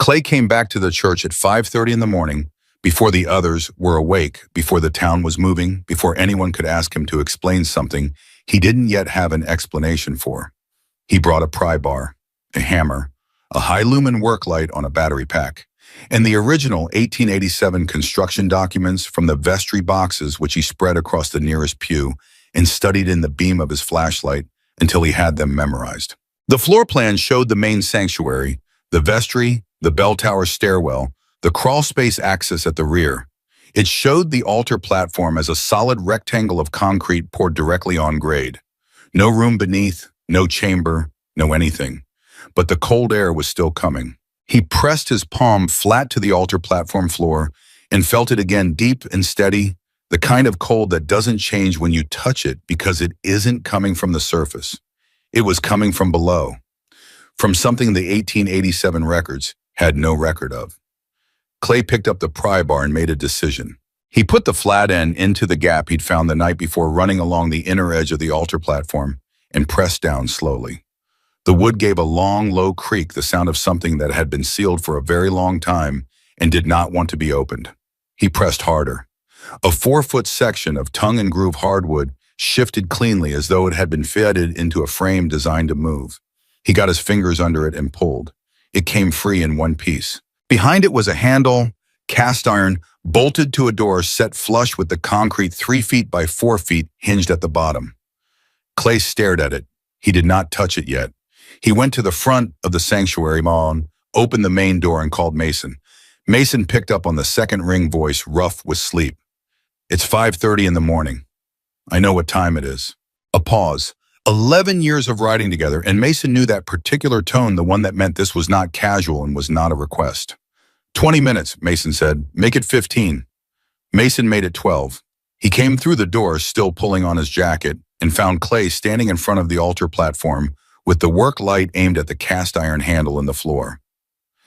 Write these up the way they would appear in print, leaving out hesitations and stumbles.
Clay came back to the church at 5:30 in the morning, before the others were awake, before the town was moving, before anyone could ask him to explain something he didn't yet have an explanation for. He brought a pry bar, a hammer, a high-lumen work light on a battery pack, and the original 1887 construction documents from the vestry boxes which he spread across the nearest pew and studied in the beam of his flashlight until he had them memorized. The floor plan showed the main sanctuary, the vestry, the bell tower stairwell, the crawl space access at the rear. It showed the altar platform as a solid rectangle of concrete poured directly on grade. No room beneath, no chamber, no anything. But the cold air was still coming. He pressed his palm flat to the altar platform floor and felt it again, deep and steady, the kind of cold that doesn't change when you touch it because it isn't coming from the surface. It was coming from below, from something the 1887 records had no record of. Clay picked up the pry bar and made a decision. He put the flat end into the gap he'd found the night before, running along the inner edge of the altar platform, and pressed down slowly. The wood gave a long, low creak, the sound of something that had been sealed for a very long time and did not want to be opened. He pressed harder. A 4-foot section of tongue and groove hardwood shifted cleanly as though it had been fitted into a frame designed to move. He got his fingers under it and pulled. It came free in one piece. Behind it was a handle, cast iron, bolted to a door set flush with the concrete 3 feet by 4 feet hinged at the bottom. Clay stared at it. He did not touch it yet. He went to the front of the sanctuary lawn, opened the main door, and called Mason. Mason picked up on the second ring voice, rough with sleep. "It's 5:30 in the morning. I know what time it is." A pause. 11 years of riding together, and Mason knew that particular tone, the one that meant this was not casual and was not a request. 20 minutes, Mason said. "Make it 15. Mason made it 12. He came through the door, still pulling on his jacket, and found Clay standing in front of the altar platform with the work light aimed at the cast iron handle in the floor.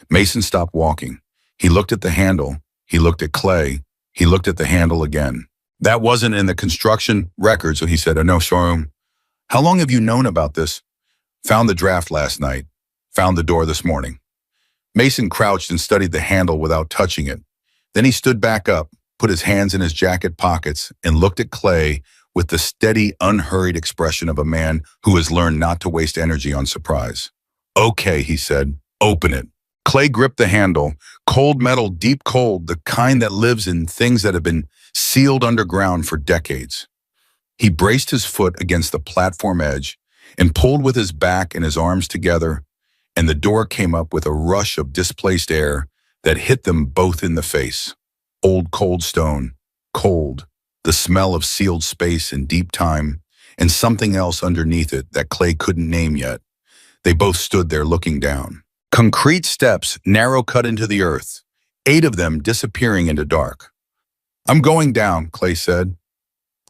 Mason stopped walking. He looked at the handle. He looked at Clay. He looked at the handle again. "That wasn't in the construction record," so he said, "No, sorry. How long have you known about this?" "Found the draft last night. Found the door this morning." Mason crouched and studied the handle without touching it. Then he stood back up, put his hands in his jacket pockets, and looked at Clay with the steady, unhurried expression of a man who has learned not to waste energy on surprise. "Okay," he said, "open it." Clay gripped the handle. Cold metal, deep cold, the kind that lives in things that have been sealed underground for decades. He braced his foot against the platform edge and pulled with his back and his arms together, and the door came up with a rush of displaced air that hit them both in the face. Old cold stone, cold, the smell of sealed space and deep time, and something else underneath it that Clay couldn't name yet. They both stood there looking down. Concrete steps, narrow cut into the earth, 8 of them disappearing into dark. "I'm going down," Clay said.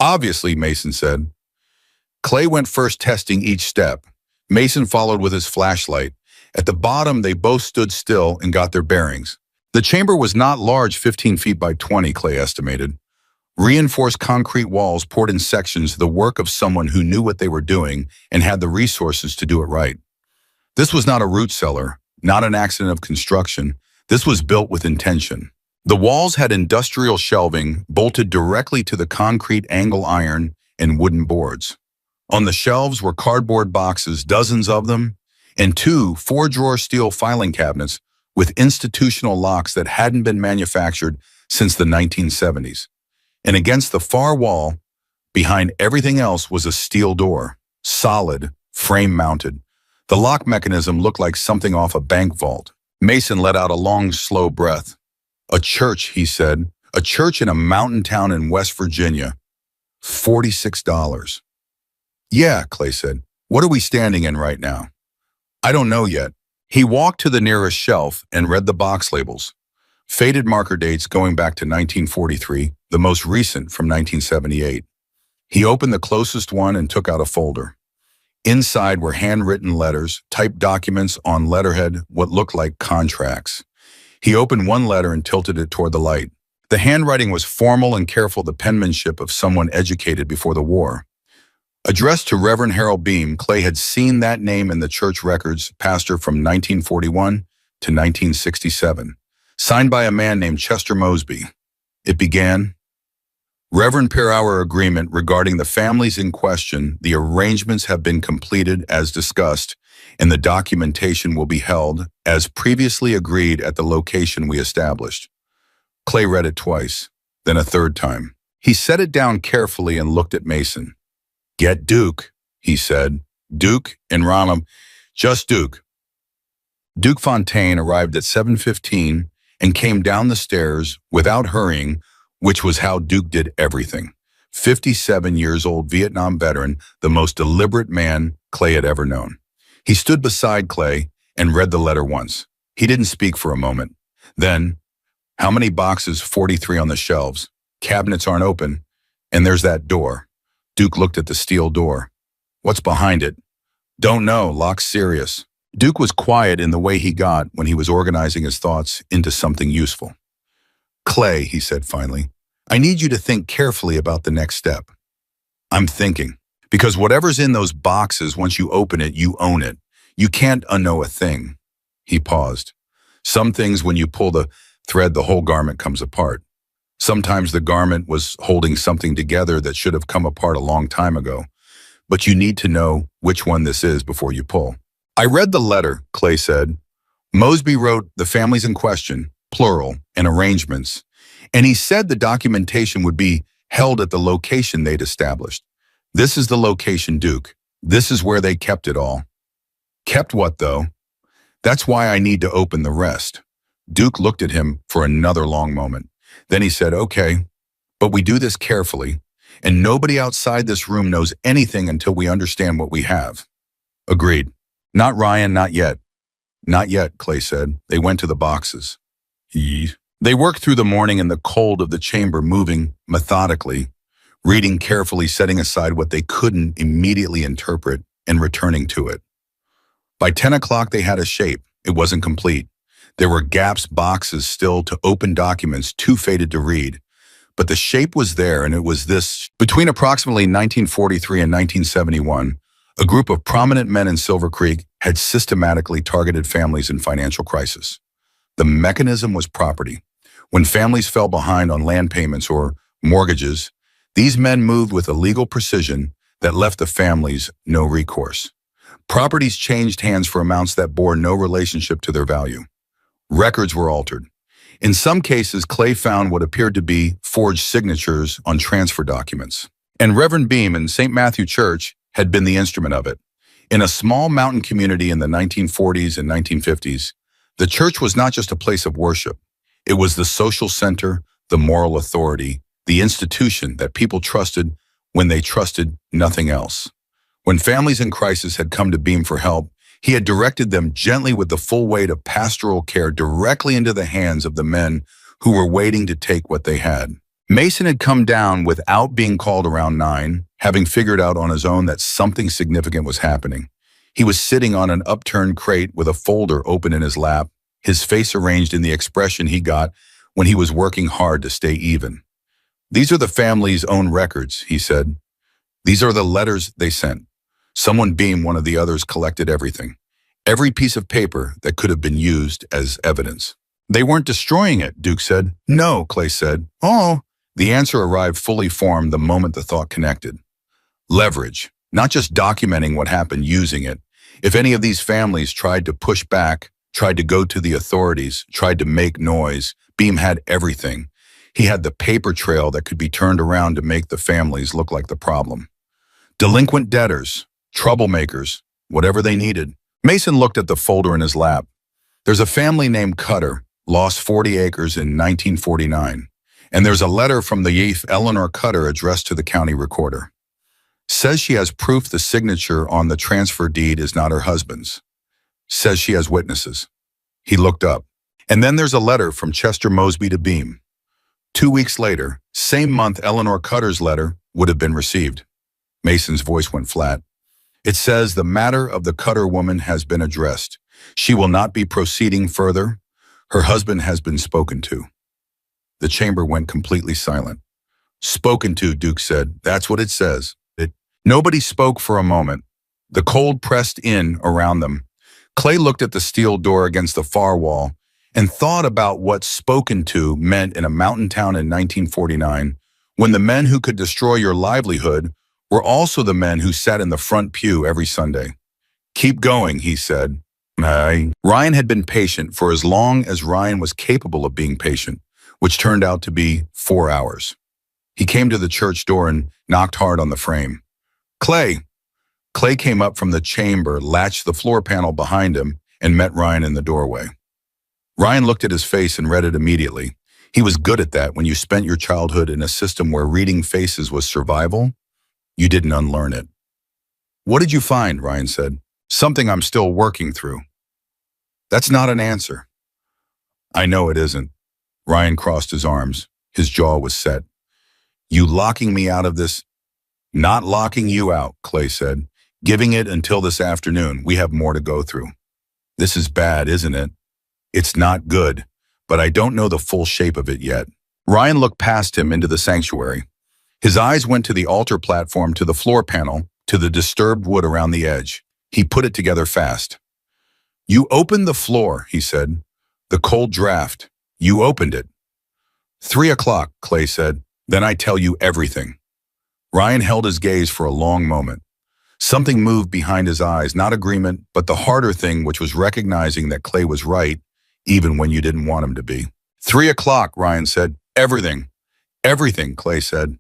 "Obviously," Mason said. Clay went first, testing each step. Mason followed with his flashlight. At the bottom, they both stood still and got their bearings. The chamber was not large, 15 feet by 20, Clay estimated. Reinforced concrete walls poured in sections, the work of someone who knew what they were doing and had the resources to do it right. This was not a root cellar, not an accident of construction. This was built with intention. The walls had industrial shelving bolted directly to the concrete angle iron and wooden boards. On the shelves were cardboard boxes, dozens of them, and 2 4-drawer steel filing cabinets with institutional locks that hadn't been manufactured since the 1970s. And against the far wall, behind everything else, was a steel door, solid, frame-mounted. The lock mechanism looked like something off a bank vault. Mason let out a long, slow breath. "A church," he said. "A church in a mountain town in West Virginia. $46. "Yeah," Clay said. "What are we standing in right now?" "I don't know yet." He walked to the nearest shelf and read the box labels. Faded marker dates going back to 1943, the most recent from 1978. He opened the closest one and took out a folder. Inside were handwritten letters, typed documents on letterhead, what looked like contracts. He opened one letter and tilted it toward the light. The handwriting was formal and careful, the penmanship of someone educated before the war. Addressed to Reverend Harold Beam, Clay had seen that name in the church records, pastor from 1941 to 1967, signed by a man named Chester Mosby. It began, Reverend per hour agreement regarding the families in question. The arrangements have been completed as discussed, and the documentation will be held as previously agreed at the location we established. Clay read it twice, then a third time. He set it down carefully and looked at Mason. Get Duke, he said. Duke and Rama, just Duke. Duke Fontaine arrived at 7:15 and came down the stairs without hurrying, which was how Duke did everything. 57 years old Vietnam veteran, the most deliberate man Clay had ever known. He stood beside Clay and read the letter once. He didn't speak for a moment. Then, how many boxes? 43 on the shelves. Cabinets aren't open. And there's that door. Duke looked at the steel door. What's behind it? Don't know, lock's serious. Duke was quiet in the way he got when he was organizing his thoughts into something useful. Clay, he said finally, I need you to think carefully about the next step. I'm thinking. Because whatever's in those boxes, once you open it, you own it. You can't unknow a thing. He paused. Some things, when you pull the thread, the whole garment comes apart. Sometimes the garment was holding something together that should have come apart a long time ago. But you need to know which one this is before you pull. I read the letter, Clay said. Mosby wrote the families in question, plural, and arrangements, and he said the documentation would be held at the location they'd established. This is the location, Duke. This is where they kept it all. Kept what, though? That's why I need to open the rest. Duke looked at him for another long moment. Then he said, okay, but we do this carefully, and nobody outside this room knows anything until we understand what we have. Agreed. Not Ryan, not yet. Not yet, Clay said. They went to the boxes. They worked through the morning in the cold of the chamber, moving methodically, reading carefully, setting aside what they couldn't immediately interpret, and returning to it. By 10 o'clock, they had a shape. It wasn't complete. There were gaps, boxes still to open, documents too faded to read. But the shape was there, and it was this. Between approximately 1943 and 1971, a group of prominent men in Silver Creek had systematically targeted families in financial crisis. The mechanism was property. When families fell behind on land payments or mortgages, these men moved with a legal precision that left the families no recourse. Properties changed hands for amounts that bore no relationship to their value. Records were altered. In some cases, Clay found what appeared to be forged signatures on transfer documents. And Reverend Beam in St. Matthew Church had been the instrument of it. In a small mountain community in the 1940s and 1950s, the church was not just a place of worship. It was the social center, the moral authority, the institution that people trusted when they trusted nothing else. When families in crisis had come to Beam for help, he had directed them gently with the full weight of pastoral care directly into the hands of the men who were waiting to take what they had. Mason had come down without being called around 9, having figured out on his own that something significant was happening. He was sitting on an upturned crate with a folder open in his lap, his face arranged in the expression he got when he was working hard to stay even. These are the family's own records, he said. These are the letters they sent. Someone Beam, one of the others, collected everything. Every piece of paper that could have been used as evidence. They weren't destroying it, Duke said. No, Clay said. Oh. The answer arrived fully formed the moment the thought connected. Leverage, not just documenting what happened, using it. If any of these families tried to push back, tried to go to the authorities, tried to make noise, Beam had everything. He had the paper trail that could be turned around to make the families look like the problem. Delinquent debtors, troublemakers, whatever they needed. Mason looked at the folder in his lap. There's a family named Cutter, lost 40 acres in 1949. And there's a letter from the Yief Eleanor Cutter addressed to the county recorder. Says she has proof the signature on the transfer deed is not her husband's. Says she has witnesses. He looked up. And then there's a letter from Chester Mosby to Beam. 2 weeks later, same month Eleanor Cutter's letter would have been received. Mason's voice went flat. It says the matter of the Cutter woman has been addressed. She will not be proceeding further. Her husband has been spoken to. The chamber went completely silent. Spoken to, Duke said. That's what it says. Nobody spoke for a moment. The cold pressed in around them. Clay looked at the steel door against the far wall and thought about what spoken to meant in a mountain town in 1949, when the men who could destroy your livelihood were also the men who sat in the front pew every Sunday. "Keep going," he said. Ryan had been patient for as long as Ryan was capable of being patient, which turned out to be 4 hours. He came to the church door and knocked hard on the frame. "Clay!" Clay came up from the chamber, latched the floor panel behind him, and met Ryan in the doorway. Ryan looked at his face and read it immediately. He was good at that. When you spent your childhood in a system where reading faces was survival, you didn't unlearn it. "What did you find?" Ryan said. "Something I'm still working through." "That's not an answer." "I know it isn't." Ryan crossed his arms. His jaw was set. "You locking me out of this?" "Not locking you out," Clay said. "Giving it until this afternoon. We have more to go through." "This is bad, isn't it?" "It's not good, but I don't know the full shape of it yet." Ryan looked past him into the sanctuary. His eyes went to the altar platform, to the floor panel, to the disturbed wood around the edge. He put it together fast. "You opened the floor," he said. "The cold draft. You opened it." 3 o'clock, Clay said. "Then I tell you everything." Ryan held his gaze for a long moment. Something moved behind his eyes, not agreement, but the harder thing, which was recognizing that Clay was right, even when you didn't want him to be. 3 o'clock, Ryan said. "Everything." "Everything," Clay said.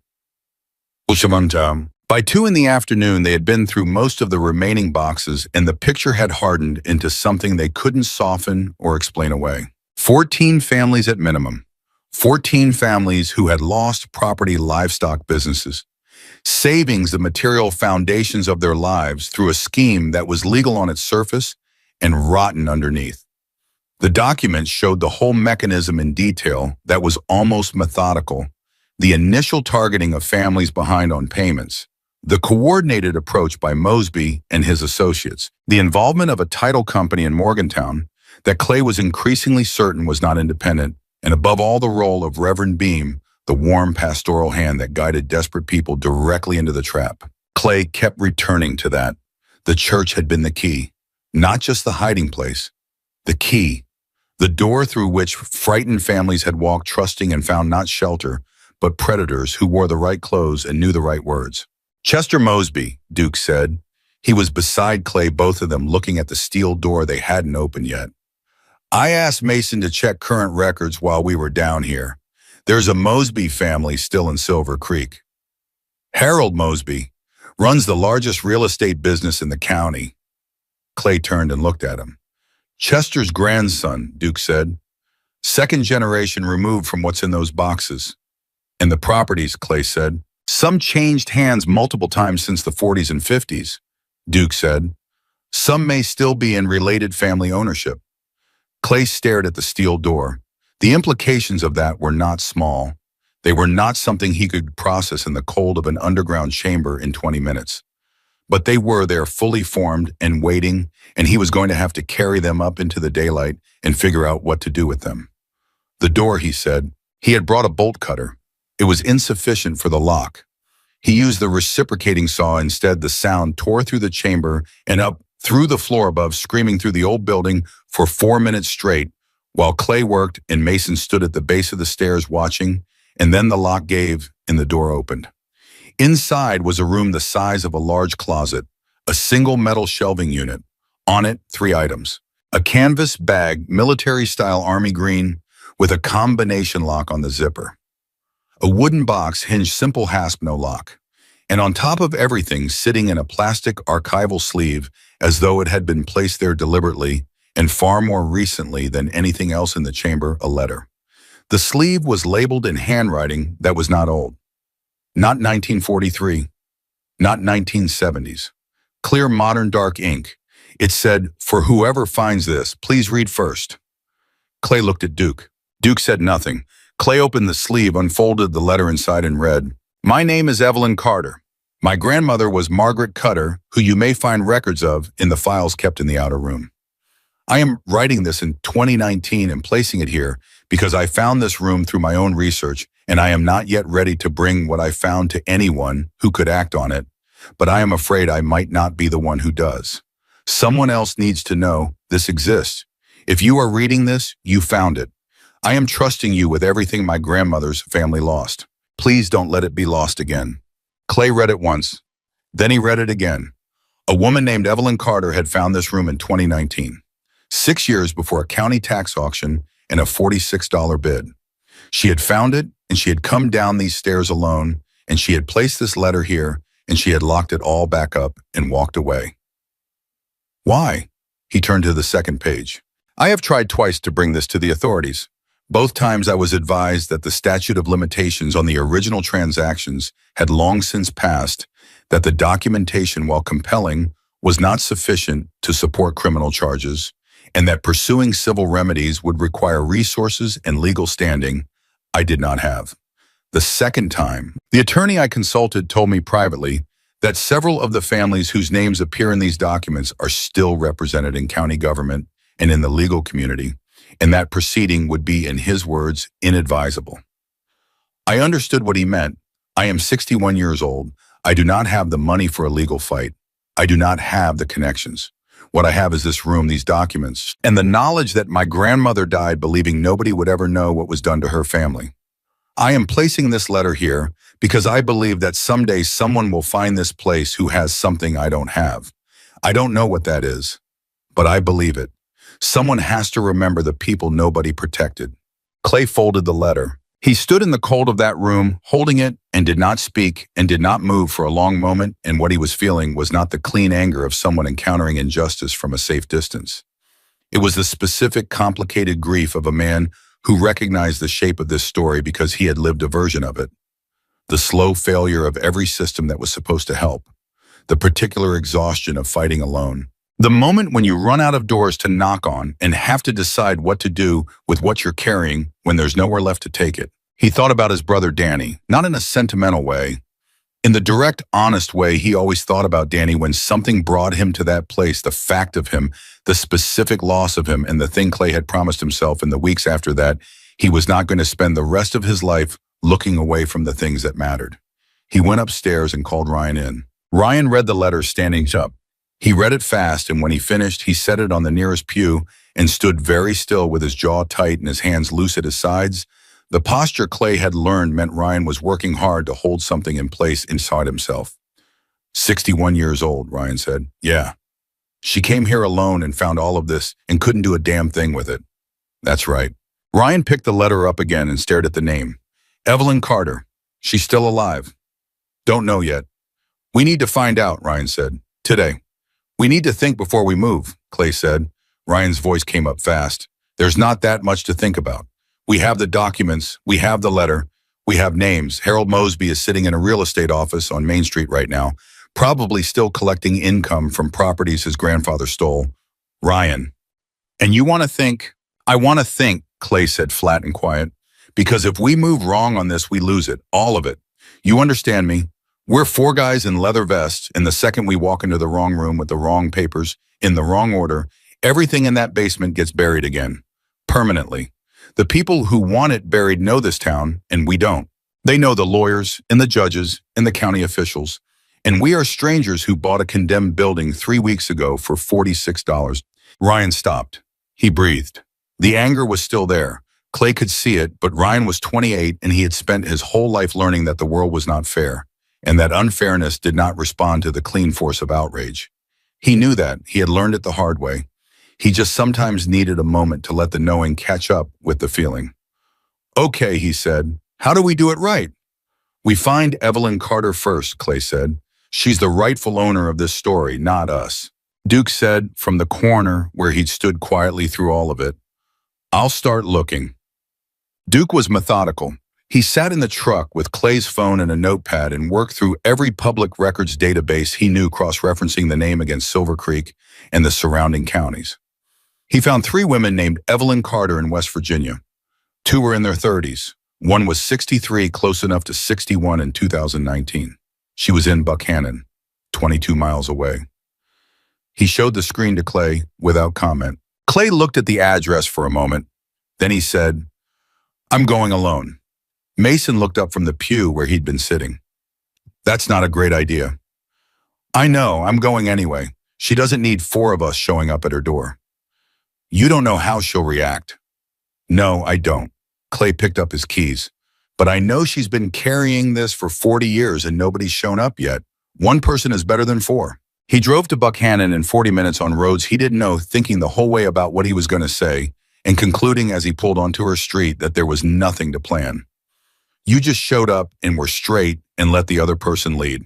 By 2 in the afternoon, they had been through most of the remaining boxes, and the picture had hardened into something they couldn't soften or explain away. 14 families at minimum. 14 families who had lost property, livestock, businesses. Savings, the material foundations of their lives, through a scheme that was legal on its surface and rotten underneath. The documents showed the whole mechanism in detail that was almost methodical. The initial targeting of families behind on payments. The coordinated approach by Mosby and his associates. The involvement of a title company in Morgantown that Clay was increasingly certain was not independent. And above all, the role of Reverend Beam, the warm pastoral hand that guided desperate people directly into the trap. Clay kept returning to that. The church had been the key. Not just the hiding place. The key. The door through which frightened families had walked trusting and found not shelter, but predators who wore the right clothes and knew the right words. "Chester Mosby," Duke said. He was beside Clay, both of them looking at the steel door they hadn't opened yet. "I asked Mason to check current records while we were down here. There's a Mosby family still in Silver Creek. Harold Mosby runs the largest real estate business in the county." Clay turned and looked at him. "Chester's grandson," Duke said. "Second generation removed from what's in those boxes." "And the properties," Clay said. "Some changed hands multiple times since the 40s and 50s, Duke said. "Some may still be in related family ownership." Clay stared at the steel door. The implications of that were not small. They were not something he could process in the cold of an underground chamber in 20 minutes. But they were there, fully formed and waiting, and he was going to have to carry them up into the daylight and figure out what to do with them. "The door," he said. He had brought a bolt cutter. It was insufficient for the lock. He used the reciprocating saw instead. The sound tore through the chamber and up through the floor above, screaming through the old building for 4 minutes straight, while Clay worked and Mason stood at the base of the stairs watching, and then the lock gave and the door opened. Inside was a room the size of a large closet, a single metal shelving unit. On it, 3 items. A canvas bag, military-style army green, with a combination lock on the zipper. A wooden box hinged, simple hasp, no lock. And on top of everything, sitting in a plastic archival sleeve, as though it had been placed there deliberately, and far more recently than anything else in the chamber, a letter. The sleeve was labeled in handwriting that was not old. Not 1943. Not 1970s. Clear modern dark ink. It said, "For whoever finds this, please read first." Clay looked at Duke. Duke said nothing. Clay opened the sleeve, unfolded the letter inside, and read, "My name is Evelyn Carter. My grandmother was Margaret Cutter, who you may find records of in the files kept in the outer room. I am writing this in 2019 and placing it here because I found this room through my own research, and I am not yet ready to bring what I found to anyone who could act on it, but I am afraid I might not be the one who does. Someone else needs to know This exists. If you are reading this, you found it. I am trusting you with everything my grandmother's family lost. Please don't let it be lost again. Clay read it once. Then he read it again. A woman named Evelyn Carter had found this room in 2019, 6 years before a county tax auction and a $46 bid. She had found it, and she had come down these stairs alone, and she had placed this letter here, and she had locked it all back up and walked away. Why? He turned to the second page. I have tried twice to bring this to the authorities. Both times I was advised that the statute of limitations on the original transactions had long since passed, that the documentation, while compelling, was not sufficient to support criminal charges, and that pursuing civil remedies would require resources and legal standing I did not have. The second time, the attorney I consulted told me privately that several of the families whose names appear in these documents are still represented in county government and in the legal community, and that proceeding would be, in his words, inadvisable. I understood what he meant. I am 61 years old. I do not have the money for a legal fight. I do not have the connections. What I have is this room, these documents, and the knowledge that my grandmother died believing nobody would ever know what was done to her family. I am placing this letter here because I believe that someday someone will find this place who has something I don't have. I don't know what that is, but I believe it. Someone has to remember the people nobody protected. Clay folded the letter. He stood in the cold of that room, holding it, and did not speak and did not move for a long moment, and what he was feeling was not the clean anger of someone encountering injustice from a safe distance. It was the specific, complicated grief of a man who recognized the shape of this story because he had lived a version of it. The slow failure of every system that was supposed to help. The particular exhaustion of fighting alone. The moment when you run out of doors to knock on and have to decide what to do with what you're carrying when there's nowhere left to take it. He thought about his brother Danny, not in a sentimental way. In the direct, honest way he always thought about Danny when something brought him to that place, the fact of him, the specific loss of him, and the thing Clay had promised himself in the weeks after that, he was not going to spend the rest of his life looking away from the things that mattered. He went upstairs and called Ryan in. Ryan read the letter standing up. He read it fast, and when he finished, he set it on the nearest pew and stood very still with his jaw tight and his hands loose at his sides. The posture Clay had learned meant Ryan was working hard to hold something in place inside himself. 61 years old, Ryan said. Yeah. She came here alone and found all of this and couldn't do a damn thing with it. That's right. Ryan picked the letter up again and stared at the name. Evelyn Carter. She's still alive. Don't know yet. We need to find out, Ryan said. Today. We need to think before we move, Clay said. Ryan's voice came up fast. There's not that much to think about. We have the documents. We have the letter. We have names. Harold Mosby is sitting in a real estate office on Main Street right now, probably still collecting income from properties his grandfather stole. Ryan. And you want to think? I want to think, Clay said flat and quiet. Because if we move wrong on this, we lose it. All of it. You understand me? We're four guys in leather vests, and the second we walk into the wrong room with the wrong papers, in the wrong order, everything in that basement gets buried again. Permanently. The people who want it buried know this town, and we don't. They know the lawyers, and the judges, and the county officials. And we are strangers who bought a condemned building 3 weeks ago for $46. Ryan stopped. He breathed. The anger was still there. Clay could see it, but Ryan was 28, and he had spent his whole life learning that the world was not fair, and that unfairness did not respond to the clean force of outrage. He knew that. He had learned it the hard way. He just sometimes needed a moment to let the knowing catch up with the feeling. Okay, he said. How do we do it right? We find Evelyn Carter first, Clay said. She's the rightful owner of this story, not us. Duke said from the corner where he'd stood quietly through all of it. I'll start looking. Duke was methodical. He sat in the truck with Clay's phone and a notepad and worked through every public records database he knew, cross-referencing the name against Silver Creek and the surrounding counties. He found 3 women named Evelyn Carter in West Virginia. 2 were in their 30s. One was 63, close enough to 61 in 2019. She was in Buchanan, 22 miles away. He showed the screen to Clay without comment. Clay looked at the address for a moment. Then he said, I'm going alone. Mason looked up from the pew where he'd been sitting. That's not a great idea. I know, I'm going anyway. She doesn't need 4 of us showing up at her door. You don't know how she'll react. No, I don't. Clay picked up his keys. But I know she's been carrying this for 40 years and nobody's shown up yet. One person is better than four. He drove to Buckhannon in 40 minutes on roads he didn't know, thinking the whole way about what he was going to say, and concluding as he pulled onto her street that there was nothing to plan. You just showed up and were straight and let the other person lead.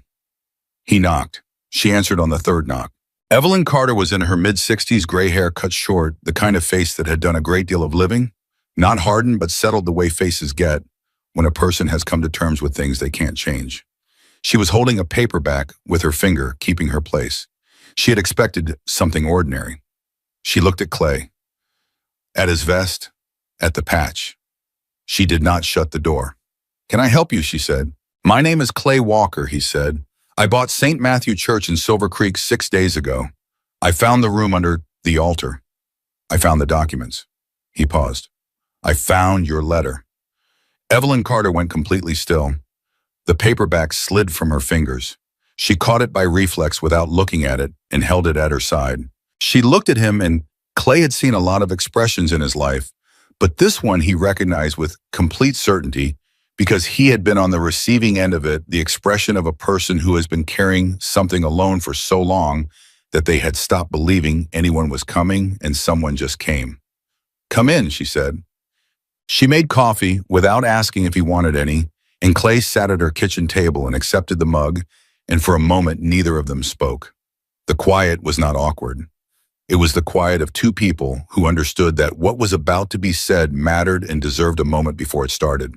He knocked. She answered on the third knock. Evelyn Carter was in her mid-60s, gray hair cut short, the kind of face that had done a great deal of living, not hardened but settled the way faces get when a person has come to terms with things they can't change. She was holding a paperback with her finger, keeping her place. She had expected something ordinary. She looked at Clay, at his vest, at the patch. She did not shut the door. "Can I help you?" she said. "My name is Clay Walker," he said. "I bought St. Matthew Church in Silver Creek 6 days ago. I found the room under the altar. I found the documents." He paused. "I found your letter." Evelyn Carter went completely still. The paperback slid from her fingers. She caught it by reflex without looking at it and held it at her side. She looked at him, and Clay had seen a lot of expressions in his life, but this one he recognized with complete certainty because he had been on the receiving end of it, the expression of a person who has been carrying something alone for so long that they had stopped believing anyone was coming and someone just came. "Come in," she said. She made coffee without asking if he wanted any, and Clay sat at her kitchen table and accepted the mug, and for a moment neither of them spoke. The quiet was not awkward. It was the quiet of two people who understood that what was about to be said mattered and deserved a moment before it started.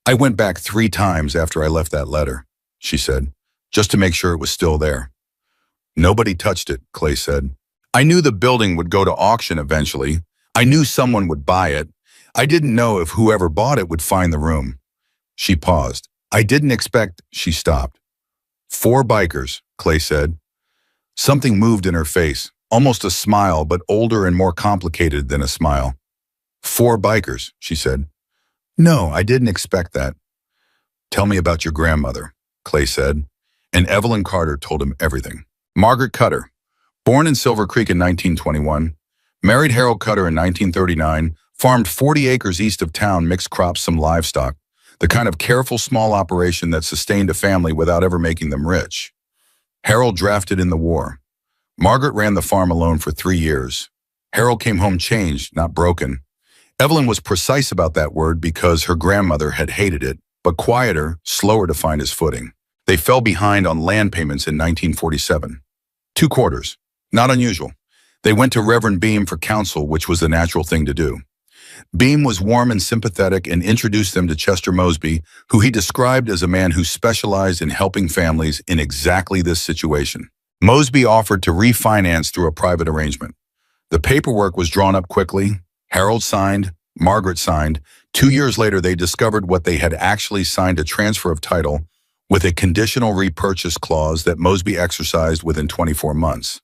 "I went back 3 times after I left that letter," she said, "just to make sure it was still there." "Nobody touched it," Clay said. "I knew the building would go to auction eventually. I knew someone would buy it. I didn't know if whoever bought it would find the room." She paused. "I didn't expect—" She stopped. "4 bikers," Clay said. Something moved in her face, almost a smile, but older and more complicated than a smile. "4 bikers," she said. "No, I didn't expect that." "Tell me about your grandmother," Clay said, and Evelyn Carter told him everything. Margaret Cutter, born in Silver Creek in 1921, married Harold Cutter in 1939, farmed 40 acres east of town, mixed crops, some livestock, the kind of careful small operation that sustained a family without ever making them rich. Harold drafted in the war. Margaret ran the farm alone for 3 years. Harold came home changed, not broken. Evelyn was precise about that word because her grandmother had hated it, but quieter, slower to find his footing. They fell behind on land payments in 1947. 2 quarters, not unusual. They went to Reverend Beam for counsel, which was the natural thing to do. Beam was warm and sympathetic and introduced them to Chester Mosby, who he described as a man who specialized in helping families in exactly this situation. Mosby offered to refinance through a private arrangement. The paperwork was drawn up quickly. Harold signed, Margaret signed. 2 years later, they discovered what they had actually signed: a transfer of title with a conditional repurchase clause that Mosby exercised within 24 months.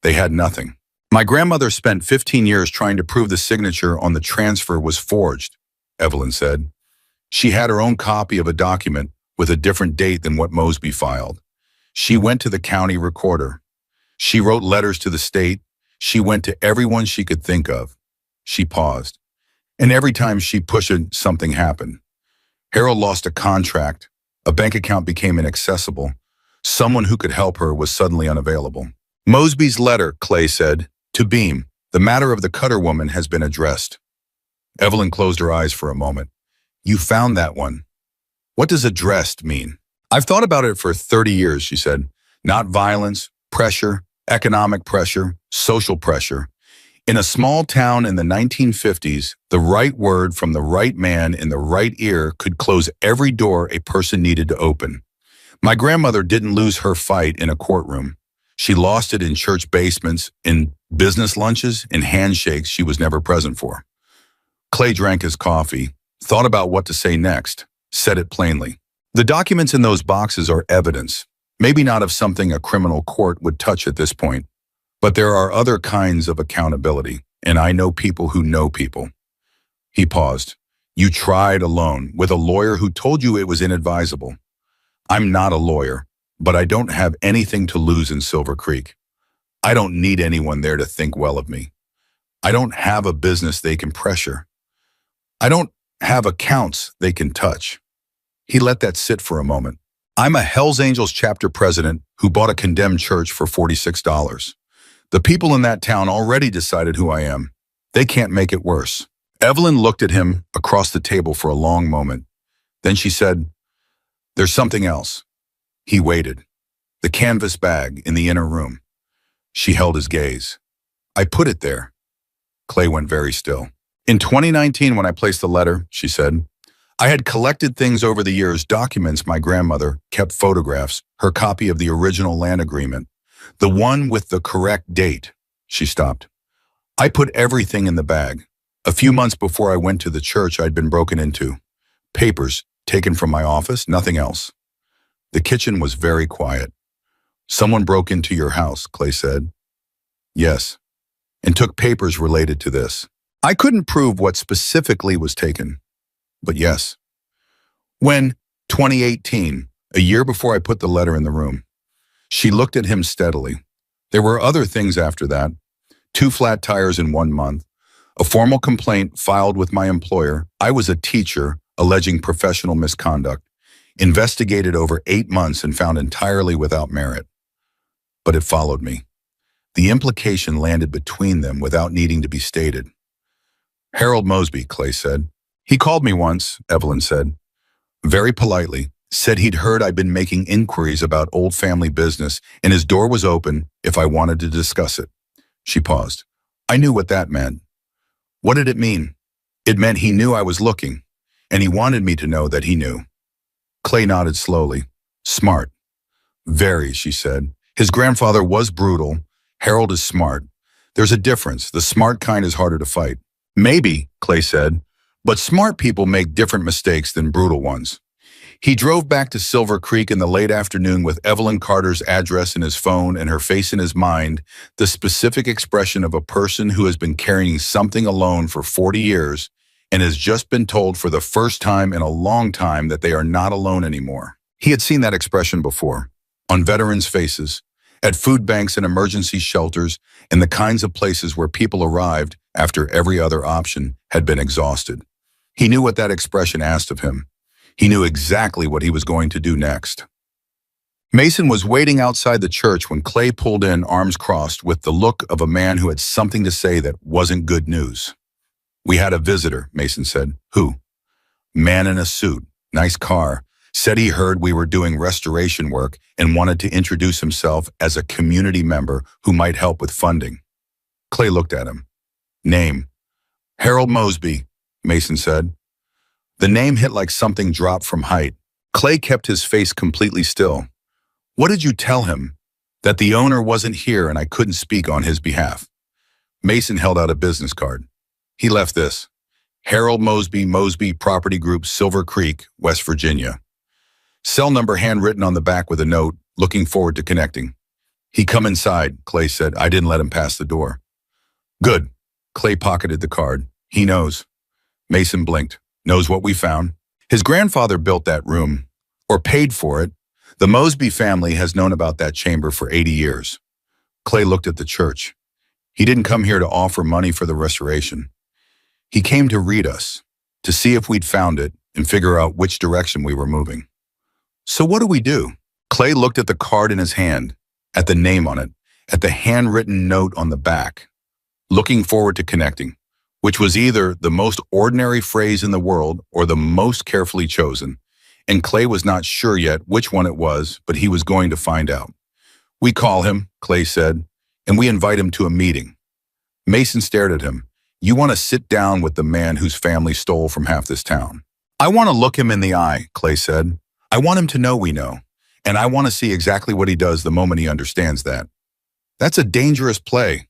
They had nothing. "My grandmother spent 15 years trying to prove the signature on the transfer was forged," Evelyn said. "She had her own copy of a document with a different date than what Mosby filed. She went to the county recorder. She wrote letters to the state. She went to everyone she could think of." She paused. "And every time she pushed it, something happened. Harold lost a contract. A bank account became inaccessible. Someone who could help her was suddenly unavailable." Mosby's letter, Clay said, to Beam, "The matter of the Cutter woman has been addressed." Evelyn closed her eyes for a moment. "You found that one. What does addressed mean?" "I've thought about it for 30 years, she said. "Not violence, pressure, economic pressure, social pressure. In a small town in the 1950s, the right word from the right man in the right ear could close every door a person needed to open. My grandmother didn't lose her fight in a courtroom. She lost it in church basements, in business lunches, in handshakes she was never present for." Clay drank his coffee, thought about what to say next, said it plainly. "The documents in those boxes are evidence, maybe not of something a criminal court would touch at this point, but there are other kinds of accountability, and I know people who know people." He paused. "You tried alone, with a lawyer who told you it was inadvisable. I'm not a lawyer, but I don't have anything to lose in Silver Creek. I don't need anyone there to think well of me. I don't have a business they can pressure. I don't have accounts they can touch. He let that sit for a moment. I'm a Hells Angels chapter president who bought a condemned church for $46. The people in that town already decided who I am. They can't make it worse. Evelyn looked at him across the table for a long moment. Then she said, "There's something else." He waited. The canvas bag in the inner room. She held his gaze. "I put it there." Clay went very still. "In 2019, when I placed the letter," she said, "I had collected things over the years, documents my grandmother kept, photographs, her copy of the original land agreement, the one with the correct date." She stopped. "I put everything in the bag. A few months before I went to the church, I'd been broken into. Papers taken from my office, nothing else." The kitchen was very quiet. "Someone broke into your house," Clay said. "Yes, and took papers related to this. I couldn't prove what specifically was taken, but yes." "When 2018, a year before I put the letter in the room." She looked at him steadily. "There were other things after that. 2 flat tires in 1 month. A formal complaint filed with my employer. I was a teacher alleging professional misconduct. Investigated over 8 months and found entirely without merit. But it followed me. The implication landed between them without needing to be stated." "Harold Mosby," Clay said. "He called me once," Evelyn said. "Very politely. Said he'd heard I'd been making inquiries about old family business and his door was open if I wanted to discuss it." She paused. "I knew what that meant." "What did it mean?" "It meant he knew I was looking, and he wanted me to know that he knew." Clay nodded slowly. "Smart." "Very," she said. "His grandfather was brutal. Harold is smart. There's a difference. The smart kind is harder to fight." "Maybe," Clay said, "but smart people make different mistakes than brutal ones." He drove back to Silver Creek in the late afternoon with Evelyn Carter's address in his phone and her face in his mind, the specific expression of a person who has been carrying something alone for 40 years and has just been told for the first time in a long time that they are not alone anymore. He had seen that expression before, on veterans' faces, at food banks and emergency shelters, and the kinds of places where people arrived after every other option had been exhausted. He knew what that expression asked of him. He knew exactly what he was going to do next. Mason was waiting outside the church when Clay pulled in, arms crossed, with the look of a man who had something to say that wasn't good news. "We had a visitor," Mason said. "Who?" "Man in a suit, nice car. Said he heard we were doing restoration work and wanted to introduce himself as a community member who might help with funding." Clay looked at him. "Name?" "Harold Mosby," Mason said. The name hit like something dropped from height. Clay kept his face completely still. "What did you tell him?" "That the owner wasn't here and I couldn't speak on his behalf." Mason held out a business card. He left this: Harold Mosby, Mosby Property Group, Silver Creek, West Virginia. Cell number handwritten on the back with a note, "Looking forward to connecting." "He come inside," Clay said. "I didn't let him pass the door." "Good." Clay pocketed the card. "He knows." Mason blinked. "Knows what we found." "His grandfather built that room, or paid for it. The Mosby family has known about that chamber for 80 years. Clay looked at the church. He didn't come here to offer money for the restoration. He came to read us, to see if we'd found it and figure out which direction we were moving. "So what do we do?" Clay looked at the card in his hand, at the name on it, at the handwritten note on the back. "Looking forward to connecting," which was either the most ordinary phrase in the world or the most carefully chosen, and Clay was not sure yet which one it was, but he was going to find out. "We call him," Clay said, "and we invite him to a meeting." Mason stared at him. "You want to sit down with the man whose family stole from half this town?" "I want to look him in the eye," Clay said. "I want him to know we know, and I want to see exactly what he does the moment he understands that." "That's a dangerous play."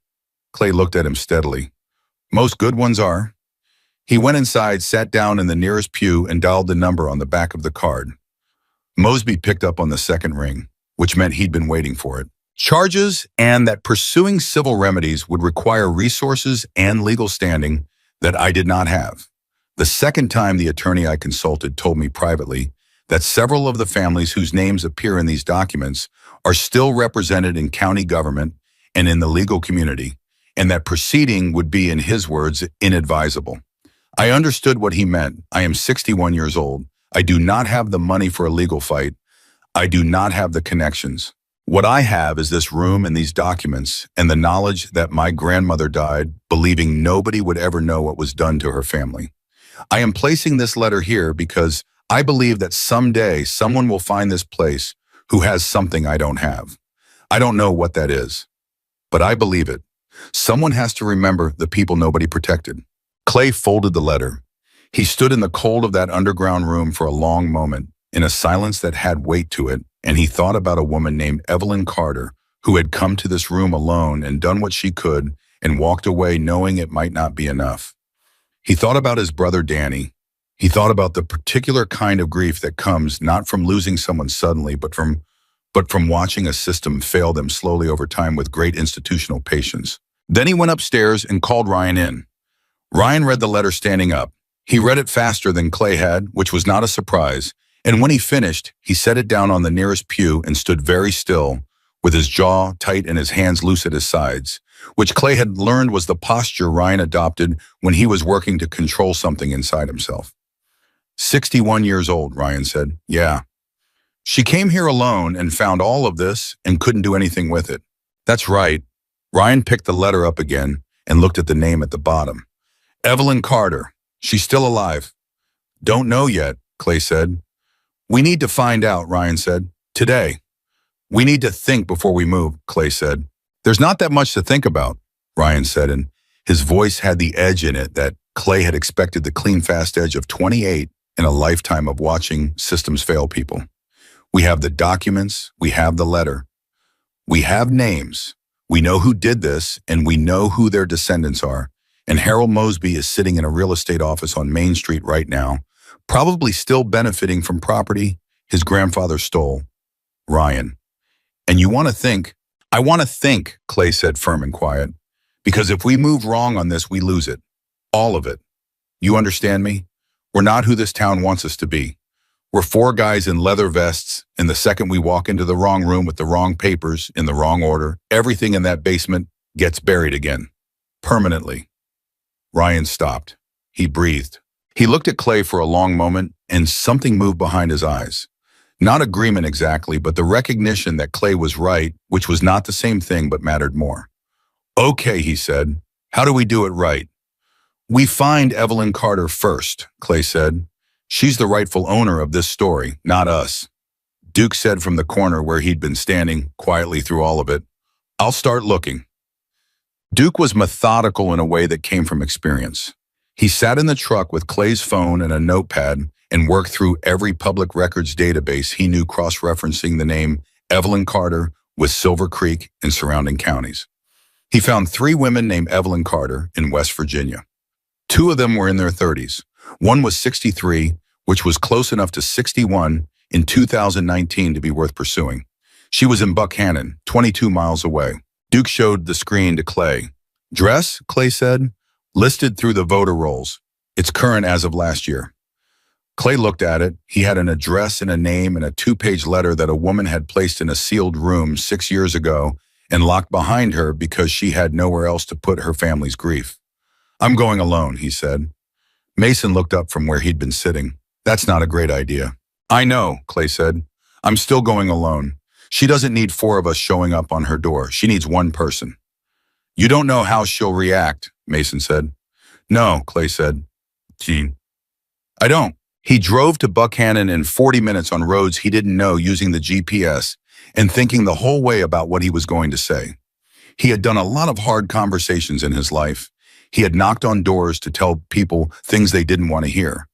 Clay looked at him steadily. "Most good ones are." He went inside, sat down in the nearest pew, and dialed the number on the back of the card. Mosby picked up on the second ring, which meant he'd been waiting for it. Charges, and that pursuing civil remedies would require resources and legal standing that I did not have. The second time the attorney I consulted told me privately that several of the families whose names appear in these documents are still represented in county government and in the legal community, and that proceeding would be, in his words, inadvisable. I understood what he meant. I am 61 years old. I do not have the money for a legal fight. I do not have the connections. What I have is this room and these documents and the knowledge that my grandmother died, believing nobody would ever know what was done to her family. I am placing this letter here because I believe that someday someone will find this place who has something I don't have. I don't know what that is, but I believe it. Someone has to remember the people nobody protected. Clay folded the letter. He stood in the cold of that underground room for a long moment, in a silence that had weight to it, and he thought about a woman named Evelyn Carter, who had come to this room alone and done what she could and walked away knowing it might not be enough. He thought about his brother Danny. He thought about the particular kind of grief that comes not from losing someone suddenly, but from watching a system fail them slowly over time with great institutional patience. Then he went upstairs and called Ryan in. Ryan read the letter standing up. He read it faster than Clay had, which was not a surprise, and when he finished, he set it down on the nearest pew and stood very still, with his jaw tight and his hands loose at his sides, which Clay had learned was the posture Ryan adopted when he was working to control something inside himself. 61 years old, Ryan said. Yeah. She came here alone and found all of this and couldn't do anything with it. That's right. Ryan picked the letter up again and looked at the name at the bottom. Evelyn Carter. She's still alive. Don't know yet, Clay said. We need to find out, Ryan said. Today. We need to think before we move, Clay said. There's not that much to think about, Ryan said, and his voice had the edge in it that Clay had expected, the clean, fast edge of 28 in a lifetime of watching systems fail people. We have the documents, we have the letter. We have names. We know who did this, and we know who their descendants are. And Harold Mosby is sitting in a real estate office on Main Street right now, probably still benefiting from property his grandfather stole. Ryan. And you want to think, I want to think, Clay said, firm and quiet, because if we move wrong on this, we lose it. All of it. You understand me? We're not who this town wants us to be. We're four guys in leather vests, and the second we walk into the wrong room with the wrong papers in the wrong order, everything in that basement gets buried again. Permanently. Ryan stopped. He breathed. He looked at Clay for a long moment, and something moved behind his eyes. Not agreement exactly, but the recognition that Clay was right, which was not the same thing but mattered more. Okay, he said. How do we do it right? We find Evelyn Carter first, Clay said. She's the rightful owner of this story, not us. Duke said from the corner where he'd been standing quietly through all of it. I'll start looking. Duke was methodical in a way that came from experience. He sat in the truck with Clay's phone and a notepad and worked through every public records database he knew, cross-referencing the name Evelyn Carter with Silver Creek and surrounding counties. He found 3 women named Evelyn Carter in West Virginia. 2 of them were in their 30s. One was 63, which was close enough to 61 in 2019 to be worth pursuing. She was in Buckhannon, 22 miles away. Duke showed the screen to Clay. Dress, Clay said, listed through the voter rolls. It's current as of last year. Clay looked at it. He had an address and a name and a 2-page letter that a woman had placed in a sealed room 6 years ago and locked behind her because she had nowhere else to put her family's grief. I'm going alone, he said. Mason looked up from where he'd been sitting. That's not a great idea. I know, Clay said. I'm still going alone. She doesn't need 4 of us showing up on her door. She needs 1 person. You don't know how she'll react, Mason said. No, Clay said. Gene. I don't. He drove to Buckhannon in 40 minutes on roads he didn't know using the GPS and thinking the whole way about what he was going to say. He had done a lot of hard conversations in his life. He had knocked on doors to tell people things they didn't want to hear.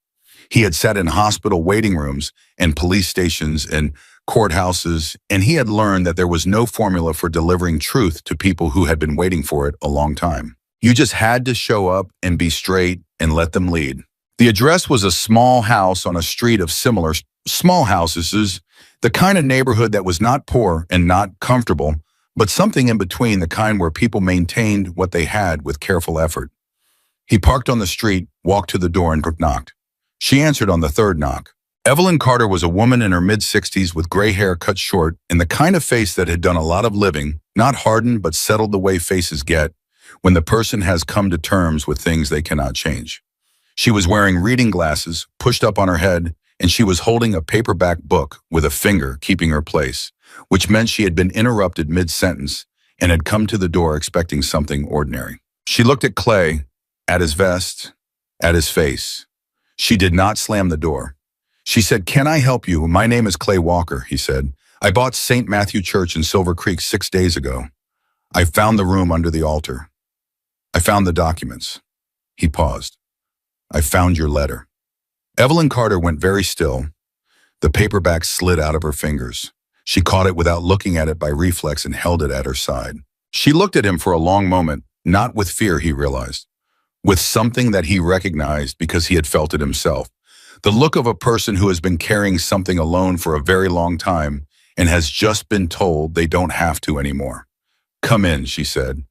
He had sat in hospital waiting rooms and police stations and courthouses, and he had learned that there was no formula for delivering truth to people who had been waiting for it a long time. You just had to show up and be straight and let them lead. The address was a small house on a street of similar small houses, the kind of neighborhood that was not poor and not comfortable, but something in between, the kind where people maintained what they had with careful effort. He parked on the street, walked to the door, and knocked. She answered on the 3rd knock. Evelyn Carter was a woman in her mid-60s with gray hair cut short and the kind of face that had done a lot of living, not hardened but settled the way faces get, when the person has come to terms with things they cannot change. She was wearing reading glasses, pushed up on her head, and she was holding a paperback book with a finger keeping her place, which meant she had been interrupted mid-sentence and had come to the door expecting something ordinary. She looked at Clay, at his vest, at his face. She did not slam the door. She said, "Can I help you? My name is Clay Walker," he said. "I bought St. Matthew Church in Silver Creek 6 days ago. I found the room under the altar. I found the documents." He paused. "I found your letter." Evelyn Carter went very still. The paperback slid out of her fingers. She caught it without looking at it by reflex and held it at her side. She looked at him for a long moment, not with fear, he realized, with something that he recognized because he had felt it himself. The look of a person who has been carrying something alone for a very long time and has just been told they don't have to anymore. "Come in," she said.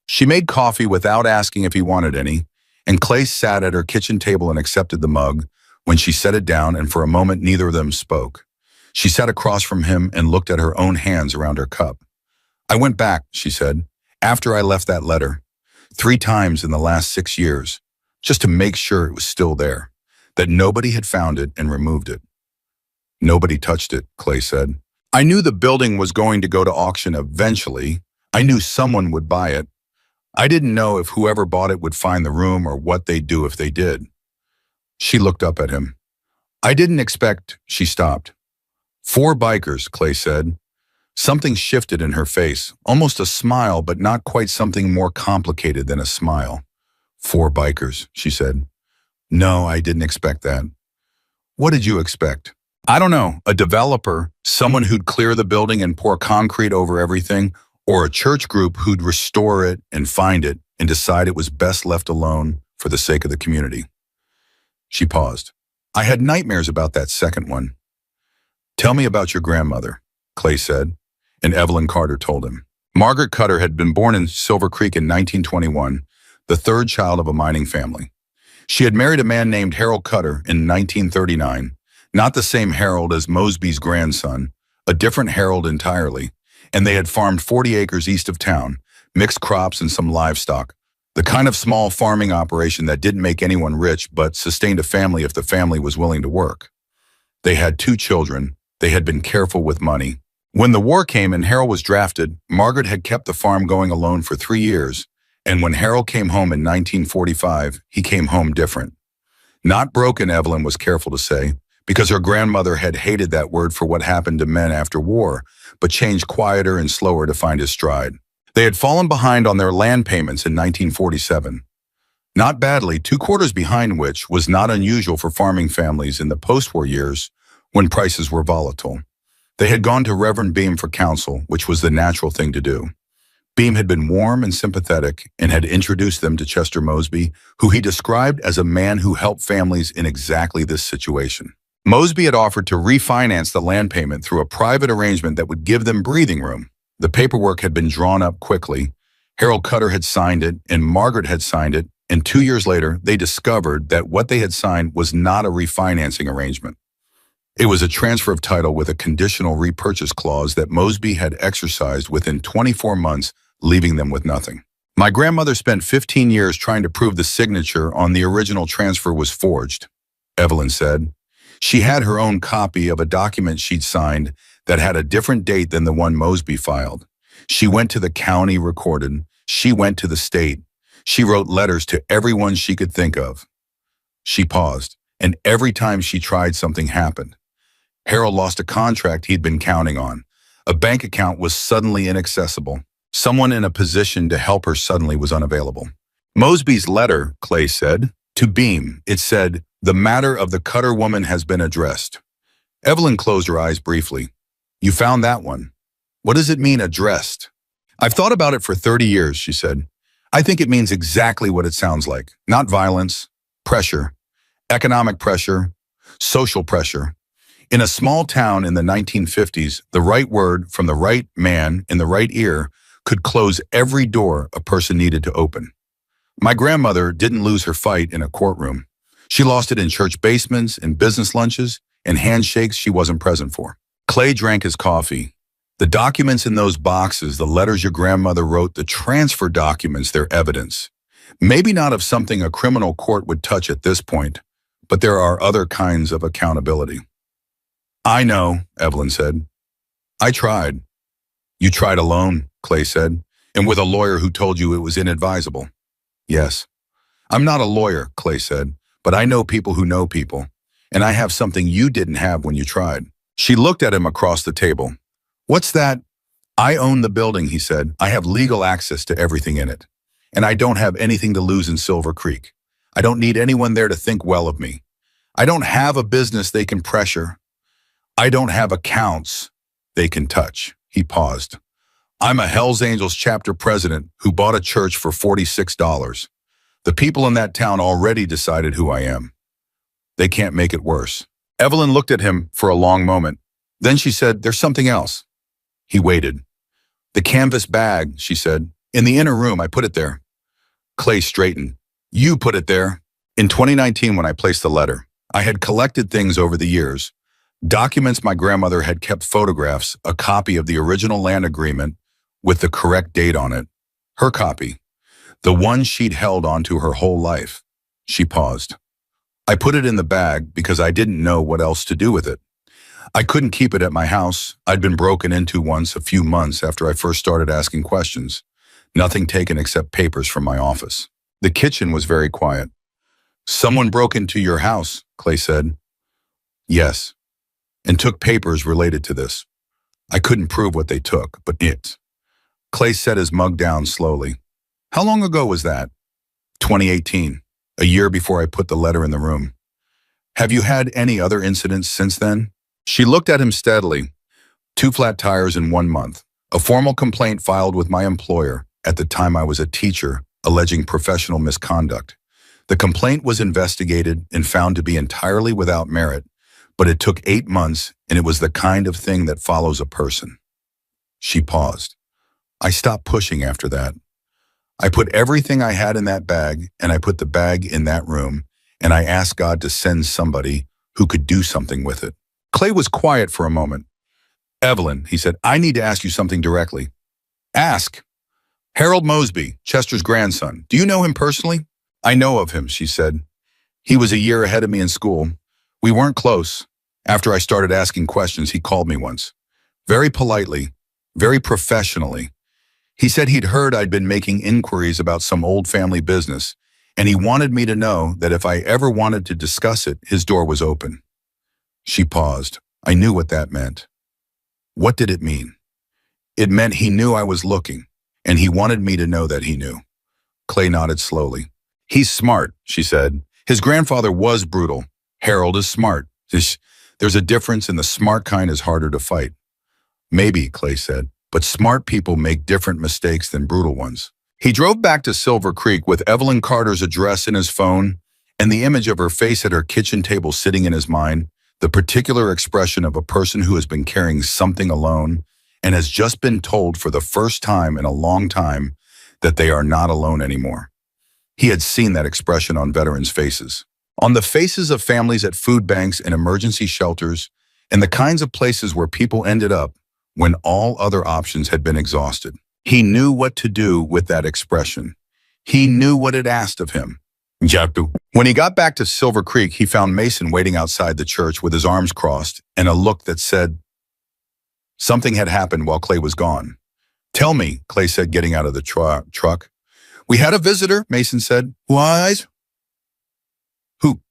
She made coffee without asking if he wanted any, and Clay sat at her kitchen table and accepted the mug when she set it down, and for a moment neither of them spoke. She sat across from him and looked at her own hands around her cup. "I went back," she said, "after I left that letter, 3 times in the last 6 years, just to make sure it was still there, that nobody had found it and removed it." "Nobody touched it," Clay said. "I knew the building was going to go to auction eventually. I knew someone would buy it. I didn't know if whoever bought it would find the room or what they'd do if they did." She looked up at him. "I didn't expect—" She stopped. "4 bikers," Clay said. Something shifted in her face, almost a smile, but not quite something more complicated than a smile. "4 bikers," she said. "No, I didn't expect that." "What did you expect?" "I don't know, a developer, someone who'd clear the building and pour concrete over everything, or a church group who'd restore it and find it and decide it was best left alone for the sake of the community." She paused. "I had nightmares about that second one." "Tell me about your grandmother," Clay said, and Evelyn Carter told him. Margaret Cutter had been born in Silver Creek in 1921, the 3rd child of a mining family. She had married a man named Harold Cutter in 1939, not the same Harold as Mosby's grandson, a different Harold entirely, and they had farmed 40 acres east of town, mixed crops and some livestock, the kind of small farming operation that didn't make anyone rich but sustained a family if the family was willing to work. They had 2 children. They had been careful with money. When the war came and Harold was drafted, Margaret had kept the farm going alone for 3 years, and when Harold came home in 1945, he came home different. Not broken, Evelyn was careful to say, because her grandmother had hated that word for what happened to men after war, but changed quieter and slower to find his stride. They had fallen behind on their land payments in 1947. Not badly, 2 quarters behind, which was not unusual for farming families in the post-war years when prices were volatile. They had gone to Reverend Beam for counsel, which was the natural thing to do. Beam had been warm and sympathetic and had introduced them to Chester Mosby, who he described as a man who helped families in exactly this situation. Mosby had offered to refinance the land payment through a private arrangement that would give them breathing room. The paperwork had been drawn up quickly. Harold Cutter had signed it, and Margaret had signed it, and 2 years later, they discovered that what they had signed was not a refinancing arrangement. It was a transfer of title with a conditional repurchase clause that Mosby had exercised within 24 months, leaving them with nothing. "My grandmother spent 15 years trying to prove the signature on the original transfer was forged," Evelyn said. "She had her own copy of a document she'd signed that had a different date than the one Mosby filed. She went to the county recorded. She went to the state. She wrote letters to everyone she could think of." She paused, and every time she tried, something happened. Harold lost a contract he'd been counting on. A bank account was suddenly inaccessible. Someone in a position to help her suddenly was unavailable. Mosby's letter, Clay said, to Beam, it said, "The matter of the Cutter woman has been addressed." Evelyn closed her eyes briefly. "You found that one. What does it mean, addressed?" "I've thought about it for 30 years, she said. "I think it means exactly what it sounds like. Not violence, pressure, economic pressure, social pressure. In a small town in the 1950s, the right word from the right man in the right ear could close every door a person needed to open. My grandmother didn't lose her fight in a courtroom. She lost it in church basements, in business lunches, and handshakes she wasn't present for." Clay drank his coffee. The documents in those boxes, the letters your grandmother wrote, the transfer documents, they're evidence. Maybe not of something a criminal court would touch at this point, but there are other kinds of accountability. I know, Evelyn said. I tried. You tried alone, Clay said, and with a lawyer who told you it was inadvisable. Yes. I'm not a lawyer, Clay said, but I know people who know people, and I have something you didn't have when you tried. She looked at him across the table. What's that? I own the building, he said. I have legal access to everything in it, and I don't have anything to lose in Silver Creek. I don't need anyone there to think well of me. I don't have a business they can pressure. I don't have accounts they can touch. He paused. I'm a Hells Angels chapter president who bought a church for $46. The people in that town already decided who I am. They can't make it worse. Evelyn looked at him for a long moment. Then she said, there's something else. He waited. The canvas bag, she said. In the inner room, I put it there. Clay straightened. You put it there. In 2019, when I placed the letter, I had collected things over the years. Documents my grandmother had kept, photographs, a copy of the original land agreement with the correct date on it. Her copy. The one she'd held onto her whole life. She paused. I put it in the bag because I didn't know what else to do with it. I couldn't keep it at my house. I'd been broken into once a few months after I first started asking questions. Nothing taken except papers from my office. The kitchen was very quiet. Someone broke into your house, Clay said. Yes, and took papers related to this. I couldn't prove what they took, but it. Clay set his mug down slowly. How long ago was that? 2018, a year before I put the letter in the room. Have you had any other incidents since then? She looked at him steadily. 2 flat tires in 1 month. A formal complaint filed with my employer. At the time I was a teacher, alleging professional misconduct. The complaint was investigated and found to be entirely without merit, but it took 8 months, and it was the kind of thing that follows a person. She paused. I stopped pushing after that. I put everything I had in that bag, and I put the bag in that room, and I asked God to send somebody who could do something with it. Clay was quiet for a moment. Evelyn, he said, I need to ask you something directly. Ask. Harold Mosby, Chester's grandson. Do you know him personally? I know of him, she said. He was a year ahead of me in school. We weren't close. After I started asking questions, he called me once. Very politely, very professionally. He said he'd heard I'd been making inquiries about some old family business, and he wanted me to know that if I ever wanted to discuss it, his door was open. She paused. I knew what that meant. What did it mean? It meant he knew I was looking, and he wanted me to know that he knew. Clay nodded slowly. He's smart, she said. His grandfather was brutal. Harold is smart. There's a difference, and the smart kind is harder to fight. Maybe, Clay said, but smart people make different mistakes than brutal ones. He drove back to Silver Creek with Evelyn Carter's address in his phone and the image of her face at her kitchen table sitting in his mind, the particular expression of a person who has been carrying something alone and has just been told for the first time in a long time that they are not alone anymore. He had seen that expression on veterans' faces, on the faces of families at food banks and emergency shelters, and the kinds of places where people ended up when all other options had been exhausted. He knew what to do with that expression. He knew what it asked of him. When he got back to Silver Creek, he found Mason waiting outside the church with his arms crossed and a look that said something had happened while Clay was gone. Tell me, Clay said, getting out of the truck. We had a visitor, Mason said. Wise? Who?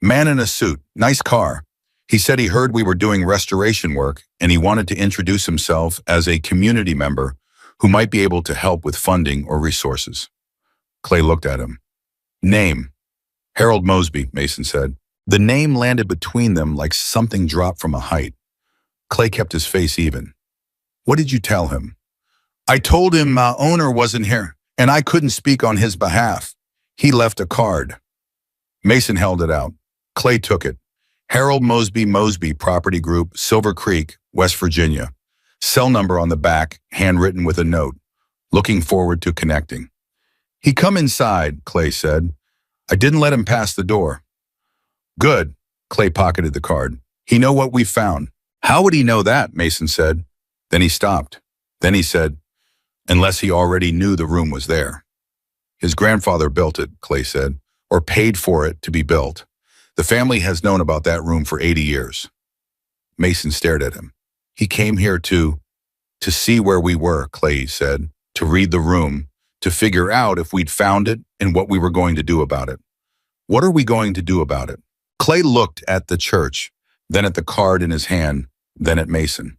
Man in a suit. Nice car. He said he heard we were doing restoration work and he wanted to introduce himself as a community member who might be able to help with funding or resources. Clay looked at him. Name. Harold Mosby, Mason said. The name landed between them like something dropped from a height. Clay kept his face even. What did you tell him? I told him my owner wasn't here and I couldn't speak on his behalf. He left a card. Mason held it out. Clay took it. Harold Mosby Property Group, Silver Creek, West Virginia. Cell number on the back, handwritten with a note. Looking forward to connecting. He come inside, Clay said. I didn't let him pass the door. Good. Clay pocketed the card. He know what we found. How would he know that? Mason said. Then he stopped. Then he said, unless he already knew the room was there. His grandfather built it, Clay said, or paid for it to be built. The family has known about that room for 80 years. Mason stared at him. He came here to see where we were, Clay said, to read the room, to figure out if we'd found it and what we were going to do about it. What are we going to do about it? Clay looked at the church, then at the card in his hand, then at Mason.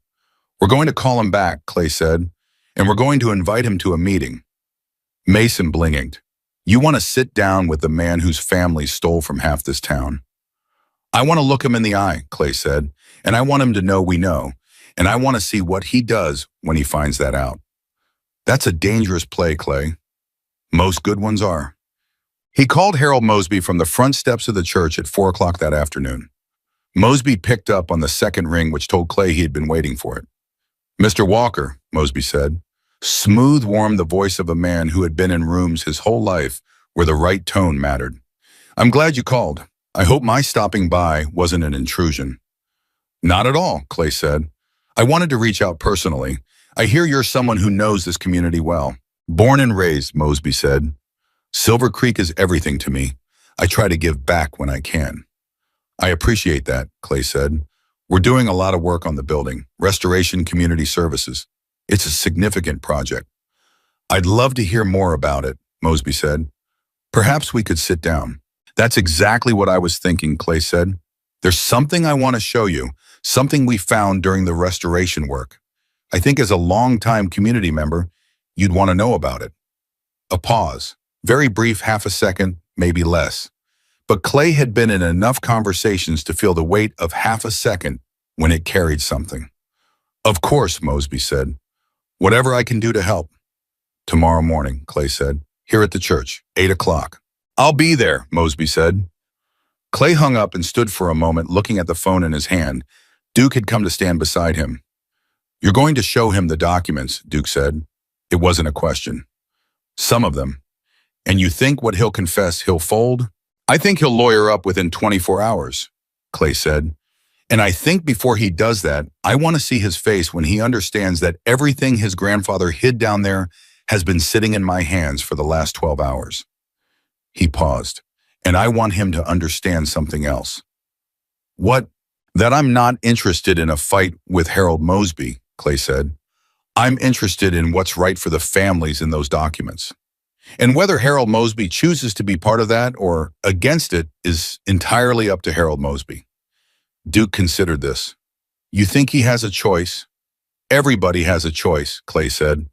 We're going to call him back, Clay said, and we're going to invite him to a meeting. Mason blinked. You want to sit down with the man whose family stole from half this town? I want to look him in the eye, Clay said, and I want him to know we know, and I want to see what he does when he finds that out. That's a dangerous play, Clay. Most good ones are. He called Harold Mosby from the front steps of the church at 4 o'clock that afternoon. Mosby picked up on the second ring, which told Clay he had been waiting for it. Mr. Walker, Mosby said. Smooth warmed the voice of a man who had been in rooms his whole life where the right tone mattered. I'm glad you called. I hope my stopping by wasn't an intrusion. Not at all, Clay said. I wanted to reach out personally. I hear you're someone who knows this community well. Born and raised, Mosby said. Silver Creek is everything to me. I try to give back when I can. I appreciate that, Clay said. We're doing a lot of work on the building, restoration community services. It's a significant project. I'd love to hear more about it, Mosby said. Perhaps we could sit down. That's exactly what I was thinking, Clay said. There's something I want to show you, something we found during the restoration work. I think as a longtime community member, you'd want to know about it. A pause, very brief, half a second, maybe less. But Clay had been in enough conversations to feel the weight of half a second when it carried something. Of course, Mosby said. Whatever I can do to help. Tomorrow morning, Clay said, here at the church, 8 o'clock. I'll be there, Mosby said. Clay hung up and stood for a moment looking at the phone in his hand. Duke had come to stand beside him. You're going to show him the documents, Duke said. It wasn't a question. Some of them. And you think what he'll confess he'll fold? I think he'll lawyer up within 24 hours, Clay said. And I think before he does that, I want to see his face when he understands that everything his grandfather hid down there has been sitting in my hands for the last 12 hours. He paused, and I want him to understand something else. What? That I'm not interested in a fight with Harold Mosby, Clay said. I'm interested in what's right for the families in those documents. And whether Harold Mosby chooses to be part of that or against it is entirely up to Harold Mosby. Duke considered this. You think he has a choice? Everybody has a choice, Clay said.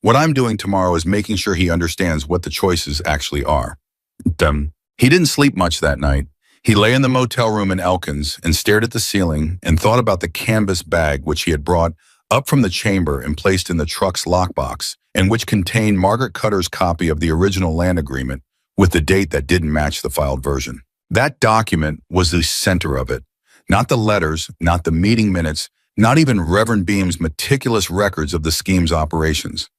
What I'm doing tomorrow is making sure he understands what the choices actually are. He didn't sleep much that night. He lay in the motel room in Elkins and stared at the ceiling and thought about the canvas bag which he had brought up from the chamber and placed in the truck's lockbox, and which contained Margaret Cutter's copy of the original land agreement with the date that didn't match the filed version. That document was the center of it. Not the letters, not the meeting minutes, not even Reverend Beam's meticulous records of the scheme's operations.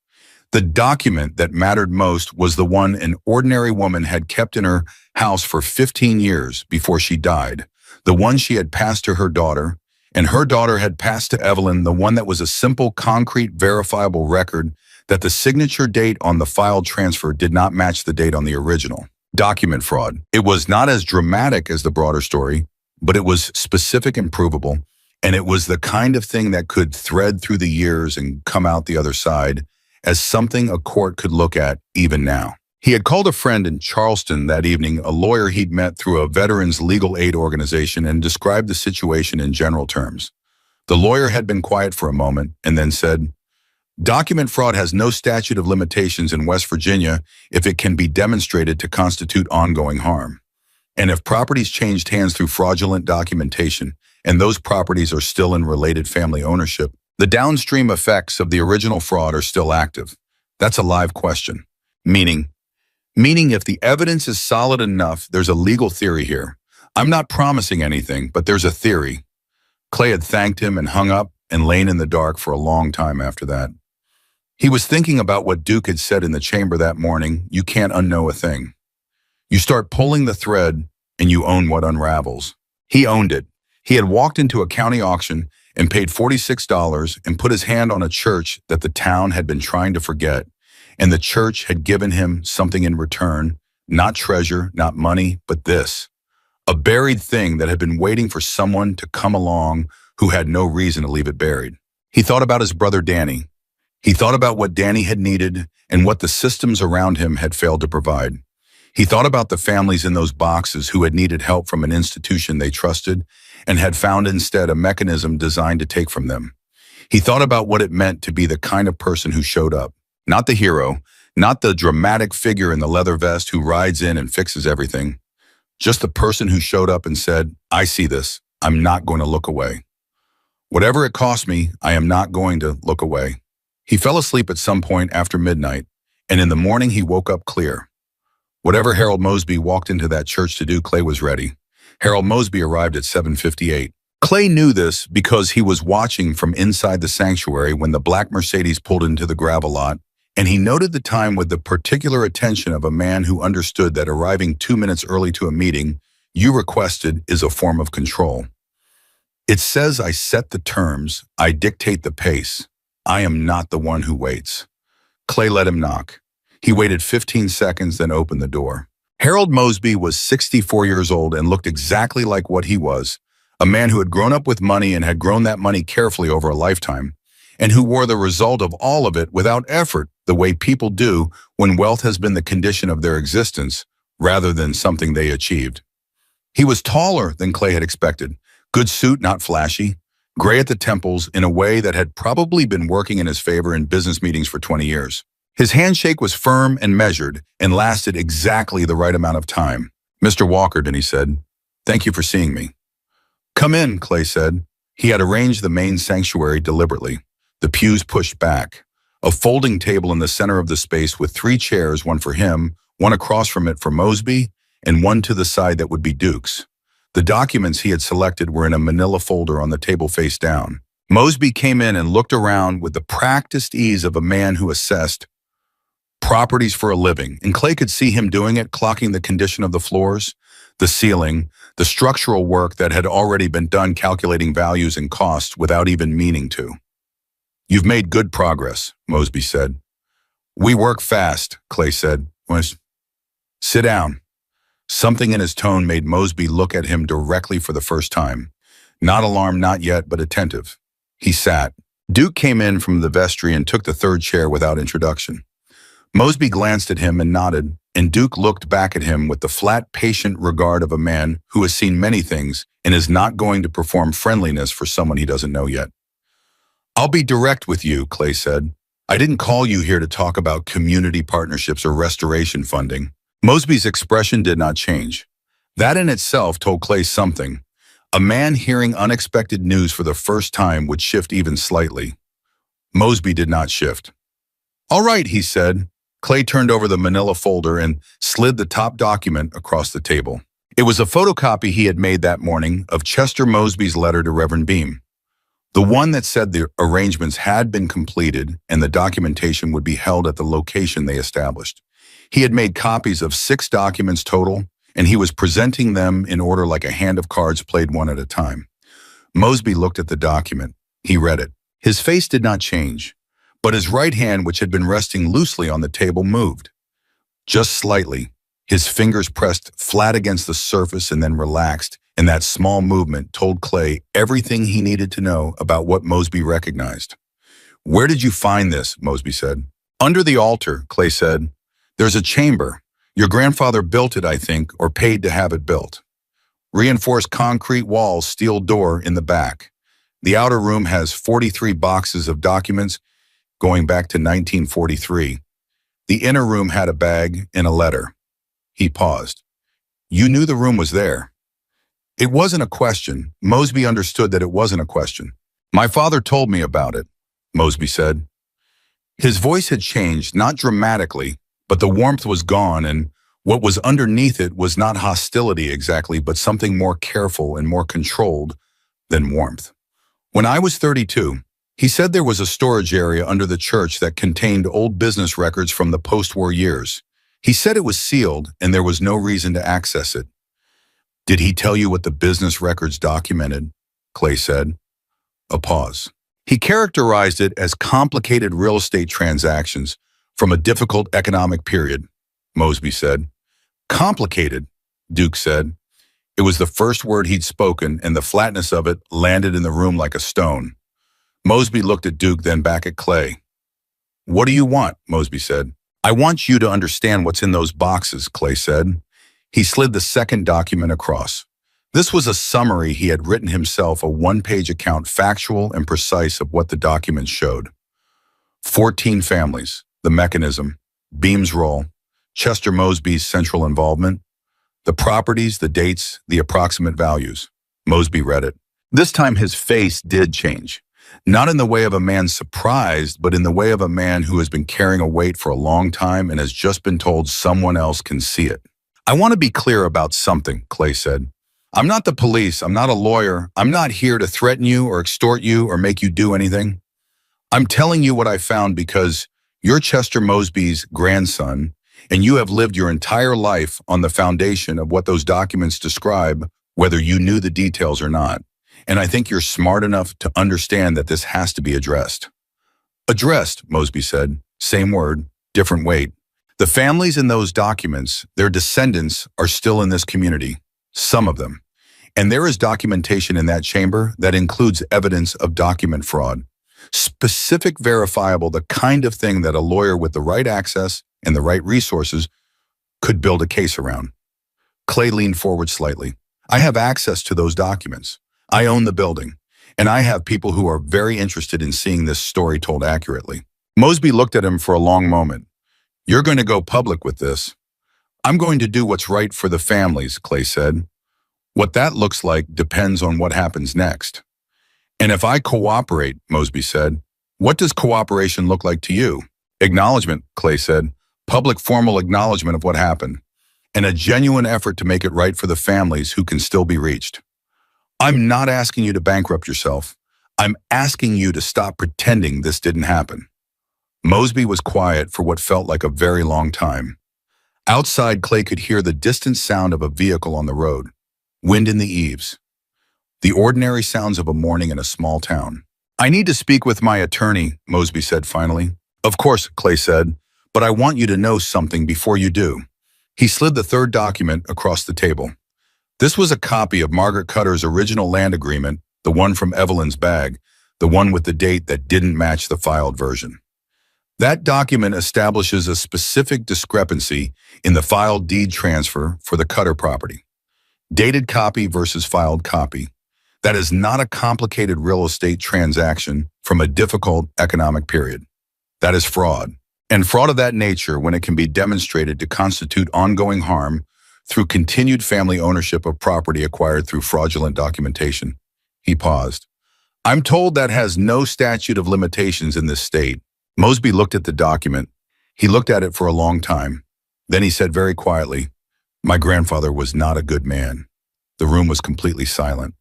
The document that mattered most was the one an ordinary woman had kept in her house for 15 years before she died, the one she had passed to her daughter, and her daughter had passed to Evelyn, the one that was a simple, concrete, verifiable record that the signature date on the filed transfer did not match the date on the original. Document fraud. It was not as dramatic as the broader story, but it was specific and provable, and it was the kind of thing that could thread through the years and come out the other side as something a court could look at even now. He had called a friend in Charleston that evening, a lawyer he'd met through a veterans legal aid organization, and described the situation in general terms. The lawyer had been quiet for a moment and then said, Document fraud has no statute of limitations in West Virginia if it can be demonstrated to constitute ongoing harm. And if properties changed hands through fraudulent documentation, and those properties are still in related family ownership, the downstream effects of the original fraud are still active. That's a live question. Meaning if the evidence is solid enough, there's a legal theory here. I'm not promising anything, but there's a theory. Clay had thanked him and hung up and lain in the dark for a long time after that. He was thinking about what Duke had said in the chamber that morning, you can't unknow a thing. You start pulling the thread and you own what unravels. He owned it. He had walked into a county auction and paid $46 and put his hand on a church that the town had been trying to forget, and the church had given him something in return, not treasure, not money, but this. A buried thing that had been waiting for someone to come along who had no reason to leave it buried. He thought about his brother Danny. He thought about what Danny had needed and what the systems around him had failed to provide. He thought about the families in those boxes who had needed help from an institution they trusted and had found instead a mechanism designed to take from them. He thought about what it meant to be the kind of person who showed up, not the hero, not the dramatic figure in the leather vest who rides in and fixes everything, just the person who showed up and said, "I see this. I'm not going to look away. Whatever it costs me, I am not going to look away." He fell asleep at some point after midnight, and in the morning he woke up clear. Whatever Harold Mosby walked into that church to do, Clay was ready. Harold Mosby arrived at 7:58. Clay knew this because he was watching from inside the sanctuary when the black Mercedes pulled into the gravel lot, and he noted the time with the particular attention of a man who understood that arriving 2 minutes early to a meeting you requested is a form of control. It says I set the terms, I dictate the pace. I am not the one who waits. Clay let him knock. He waited 15 seconds, then opened the door. Harold Mosby was 64 years old and looked exactly like what he was, a man who had grown up with money and had grown that money carefully over a lifetime, and who wore the result of all of it without effort, the way people do when wealth has been the condition of their existence rather than something they achieved. He was taller than Clay had expected, good suit, not flashy, gray at the temples in a way that had probably been working in his favor in business meetings for 20 years. His handshake was firm and measured and lasted exactly the right amount of time. "Mr. Walkerton," he said, "thank you for seeing me." "Come in," Clay said. He had arranged the main sanctuary deliberately, the pews pushed back, a folding table in the center of the space with 3 chairs, one for him, one across from it for Mosby, and one to the side that would be Duke's. The documents he had selected were in a manila folder on the table face down. Mosby came in and looked around with the practiced ease of a man who assessed properties for a living, and Clay could see him doing it, clocking the condition of the floors, the ceiling, the structural work that had already been done, calculating values and costs without even meaning to. "You've made good progress," Mosby said. "We work fast," Clay said. "Sit down." Something in his tone made Mosby look at him directly for the first time. Not alarmed, not yet, but attentive. He sat. Duke came in from the vestry and took the 3rd chair without introduction. Mosby glanced at him and nodded, and Duke looked back at him with the flat, patient regard of a man who has seen many things and is not going to perform friendliness for someone he doesn't know yet. "I'll be direct with you," Clay said. "I didn't call you here to talk about community partnerships or restoration funding." Mosby's expression did not change. That in itself told Clay something. A man hearing unexpected news for the first time would shift even slightly. Mosby did not shift. "All right," he said. Clay turned over the manila folder and slid the top document across the table. It was a photocopy he had made that morning of Chester Mosby's letter to Reverend Beam. The one that said the arrangements had been completed and the documentation would be held at the location they established. He had made copies of 6 documents total, and he was presenting them in order like a hand of cards played one at a time. Mosby looked at the document. He read it. His face did not change, but his right hand, which had been resting loosely on the table, moved. Just slightly, his fingers pressed flat against the surface and then relaxed, and that small movement told Clay everything he needed to know about what Mosby recognized. "Where did you find this?" Mosby said. "Under the altar," Clay said. "There's a chamber. Your grandfather built it, I think, or paid to have it built. Reinforced concrete walls, steel door in the back. The outer room has 43 boxes of documents going back to 1943. The inner room had a bag and a letter." He paused. "You knew the room was there." It wasn't a question. Mosby understood that it wasn't a question. "My father told me about it," Mosby said. His voice had changed, not dramatically, but the warmth was gone, and what was underneath it was not hostility exactly, but something more careful and more controlled than warmth. "When I was 32, he said there was a storage area under the church that contained old business records from the post-war years. He said it was sealed and there was no reason to access it." "Did he tell you what the business records documented?" Clay said. A pause. He characterized it as complicated real estate transactions from a difficult economic period, Mosby said. Complicated, Duke said. It was the first word he'd spoken, and the flatness of it landed in the room like a stone. Mosby looked at Duke, then back at Clay. What do you want? Mosby said. I want you to understand what's in those boxes, Clay said. He slid the second document across. This was a summary he had written himself, a one-page account, factual and precise, of what the document showed. 14 families, the mechanism, Beam's role, Chester Mosby's central involvement, the properties, the dates, the approximate values. Mosby read it. This time his face did change. Not in the way of a man surprised, but in the way of a man who has been carrying a weight for a long time and has just been told someone else can see it. I want to be clear about something, Clay said. I'm not the police. I'm not a lawyer. I'm not here to threaten you or extort you or make you do anything. I'm telling you what I found because you're Chester Mosby's grandson, and you have lived your entire life on the foundation of what those documents describe, whether you knew the details or not. And I think you're smart enough to understand that this has to be addressed. Addressed, Mosby said. Same word, different weight. The families in those documents, their descendants, are still in this community. Some of them. And there is documentation in that chamber that includes evidence of document fraud. Specific, verifiable, the kind of thing that a lawyer with the right access and the right resources could build a case around. Clay leaned forward slightly. I have access to those documents. I own the building, and I have people who are very interested in seeing this story told accurately. Mosby looked at him for a long moment. You're going to go public with this. I'm going to do what's right for the families, Clay said. What that looks like depends on what happens next. And if I cooperate, Mosby said, what does cooperation look like to you? Acknowledgement, Clay said. Public formal acknowledgement of what happened, and a genuine effort to make it right for the families who can still be reached. I'm not asking you to bankrupt yourself. I'm asking you to stop pretending this didn't happen. Mosby was quiet for what felt like a very long time. Outside, Clay could hear the distant sound of a vehicle on the road, wind in the eaves, the ordinary sounds of a morning in a small town. I need to speak with my attorney, Mosby said finally. Of course, Clay said, but I want you to know something before you do. He slid the third document across the table. This was a copy of Margaret Cutter's original land agreement, the one from Evelyn's bag, the one with the date that didn't match the filed version. That document establishes a specific discrepancy in the filed deed transfer for the Cutter property. Dated copy versus filed copy. That is not a complicated real estate transaction from a difficult economic period. That is fraud. And fraud of that nature, when it can be demonstrated to constitute ongoing harm through continued family ownership of property acquired through fraudulent documentation. He paused. I'm told that has no statute of limitations in this state. Mosby looked at the document. He looked at it for a long time. Then he said very quietly, my grandfather was not a good man. The room was completely silent.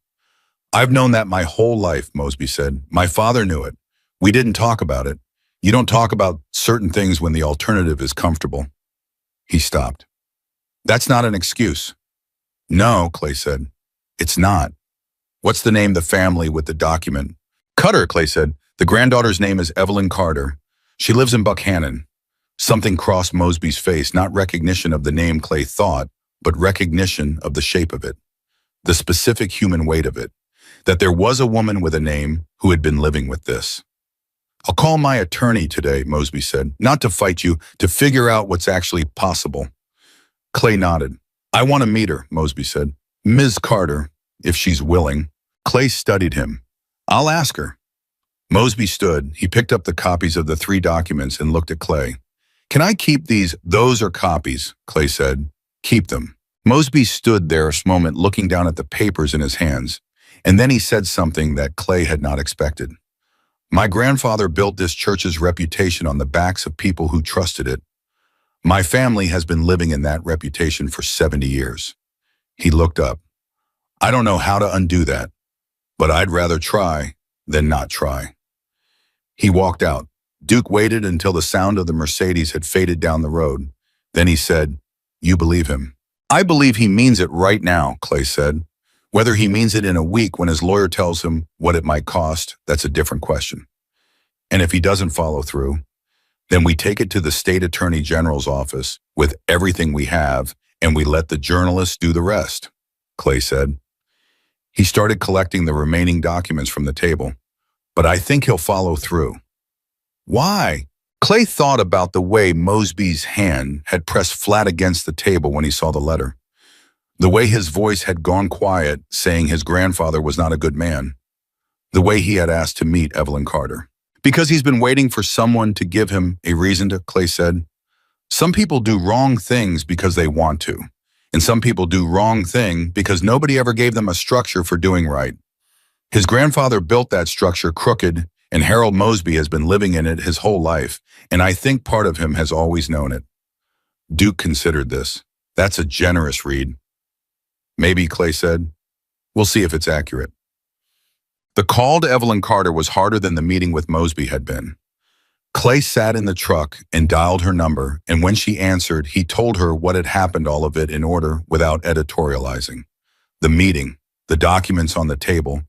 I've known that my whole life, Mosby said. My father knew it. We didn't talk about it. You don't talk about certain things when the alternative is comfortable. He stopped. That's not an excuse. No, Clay said. It's not. What's the name of the family with the document? Cutter, Clay said. The granddaughter's name is Evelyn Carter. She lives in Buckhannon. Something crossed Mosby's face, not recognition of the name Clay thought, but recognition of the shape of it, the specific human weight of it, that there was a woman with a name who had been living with this. I'll call my attorney today, Mosby said, not to fight you, to figure out what's actually possible. Clay nodded. I want to meet her, Mosby said. Ms. Carter, if she's willing. Clay studied him. I'll ask her. Mosby stood. He picked up the copies of the 3 documents and looked at Clay. Can I keep these? Those are copies, Clay said. Keep them. Mosby stood there a moment looking down at the papers in his hands, and then he said something that Clay had not expected. My grandfather built this church's reputation on the backs of people who trusted it. My family has been living in that reputation for 70 years. He looked up. I don't know how to undo that, but I'd rather try than not try. He walked out. Duke waited until the sound of the Mercedes had faded down the road. Then he said, You believe him? I believe he means it right now, Clay said. Whether he means it in a week when his lawyer tells him what it might cost, that's a different question. And if he doesn't follow through, then we take it to the state attorney general's office with everything we have, and we let the journalists do the rest, Clay said. He started collecting the remaining documents from the table, but I think he'll follow through. Why? Clay thought about the way Mosby's hand had pressed flat against the table when he saw the letter. The way his voice had gone quiet, saying his grandfather was not a good man. The way he had asked to meet Evelyn Carter. Because he's been waiting for someone to give him a reason to, Clay said. Some people do wrong things because they want to, and some people do wrong thing because nobody ever gave them a structure for doing right. His grandfather built that structure crooked, and Harold Mosby has been living in it his whole life, and I think part of him has always known it. Duke considered this. That's a generous read. Maybe, Clay said. We'll see if it's accurate. The call to Evelyn Carter was harder than the meeting with Mosby had been. Clay sat in the truck and dialed her number, and when she answered, he told her what had happened, all of it in order, without editorializing. The meeting, the documents on the table,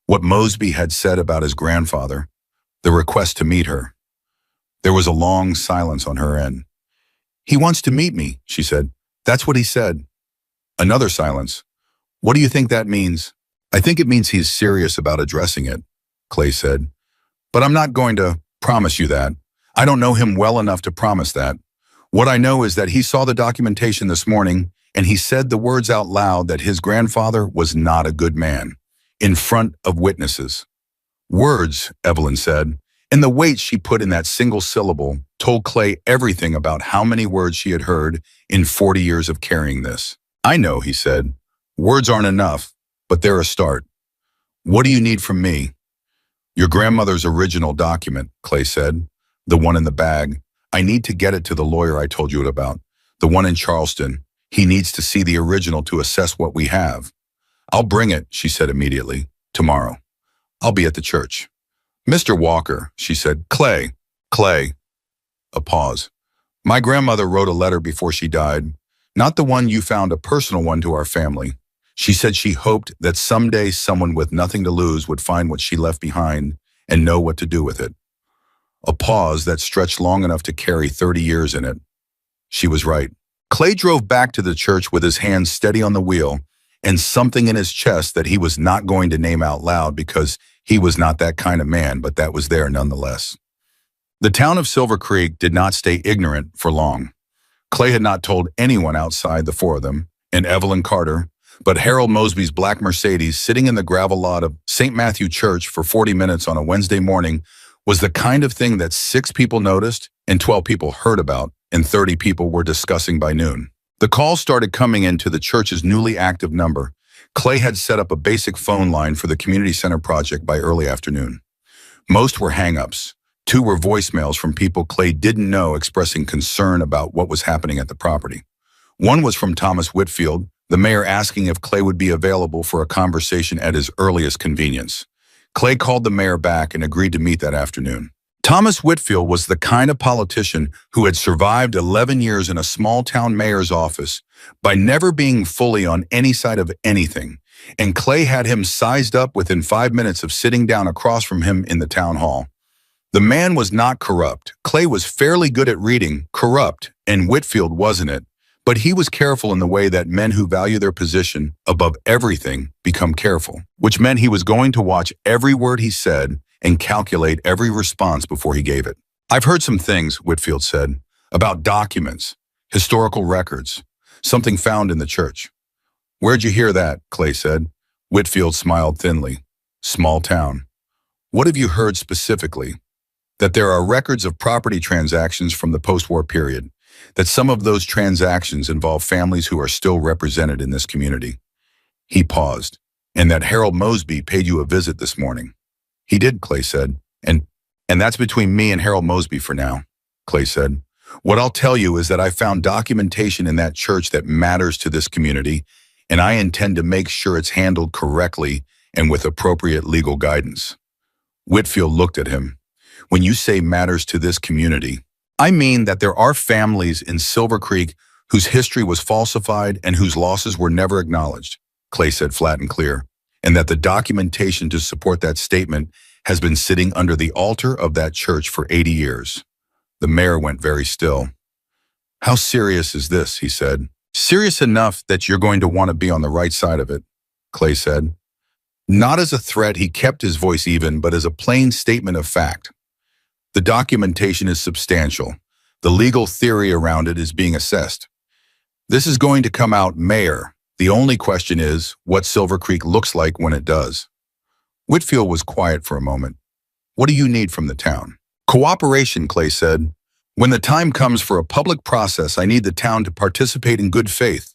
what Mosby had said about his grandfather, the request to meet her. There was a long silence on her end. He wants to meet me, she said. That's what he said. Another silence. What do you think that means? I think it means he's serious about addressing it, Clay said. But I'm not going to promise you that. I don't know him well enough to promise that. What I know is that he saw the documentation this morning, and he said the words out loud that his grandfather was not a good man, in front of witnesses. Words, Evelyn said, and the weight she put in that single syllable told Clay everything about how many words she had heard in 40 years of carrying this. I know, he said. Words aren't enough, but they're a start. What do you need from me? Your grandmother's original document, Clay said. The one in the bag. I need to get it to the lawyer I told you about. The one in Charleston. He needs to see the original to assess what we have. I'll bring it, she said immediately. Tomorrow. I'll be at the church. Mr. Walker, she said. Clay. A pause. My grandmother wrote a letter before she died. Not the one you found, a personal one to our family. She said she hoped that someday someone with nothing to lose would find what she left behind and know what to do with it. A pause that stretched long enough to carry 30 years in it. She was right. Clay drove back to the church with his hands steady on the wheel and something in his chest that he was not going to name out loud because he was not that kind of man, but that was there nonetheless. The town of Silver Creek did not stay ignorant for long. Clay had not told anyone outside the four of them, and Evelyn Carter, but Harold Mosby's black Mercedes sitting in the gravel lot of St. Matthew Church for 40 minutes on a Wednesday morning was the kind of thing that 6 people noticed and 12 people heard about and 30 people were discussing by noon. The calls started coming into the church's newly active number. Clay had set up a basic phone line for the community center project by early afternoon. Most were hang-ups. 2 were voicemails from people Clay didn't know expressing concern about what was happening at the property. One was from Thomas Whitfield, the mayor, asking if Clay would be available for a conversation at his earliest convenience. Clay called the mayor back and agreed to meet that afternoon. Thomas Whitfield was the kind of politician who had survived 11 years in a small-town mayor's office by never being fully on any side of anything, and Clay had him sized up within 5 minutes of sitting down across from him in the town hall. The man was not corrupt. Clay was fairly good at reading corrupt, and Whitfield wasn't it. But he was careful in the way that men who value their position above everything become careful, which meant he was going to watch every word he said and calculate every response before he gave it. I've heard some things, Whitfield said, about documents, historical records, something found in the church. Where'd you hear that? Clay said. Whitfield smiled thinly. Small town. What have you heard specifically? That there are records of property transactions from the post-war period, that some of those transactions involve families who are still represented in this community. He paused. And that Harold Mosby paid you a visit this morning. He did, Clay said. And that's between me and Harold Mosby for now, Clay said. What I'll tell you is that I found documentation in that church that matters to this community, and I intend to make sure it's handled correctly and with appropriate legal guidance. Whitfield looked at him. When you say matters to this community, I mean that there are families in Silver Creek whose history was falsified and whose losses were never acknowledged. Clay said flat and clear, and that the documentation to support that statement has been sitting under the altar of that church for 80 years. The mayor went very still. How serious is this, he said. Serious enough that you're going to want to be on the right side of it, Clay said. Not as a threat, he kept his voice even, but as a plain statement of fact. The documentation is substantial. The legal theory around it is being assessed. This is going to come out, Mayor. The only question is what Silver Creek looks like when it does. Whitfield was quiet for a moment. What do you need from the town? Cooperation, Clay said. When the time comes for a public process, I need the town to participate in good faith.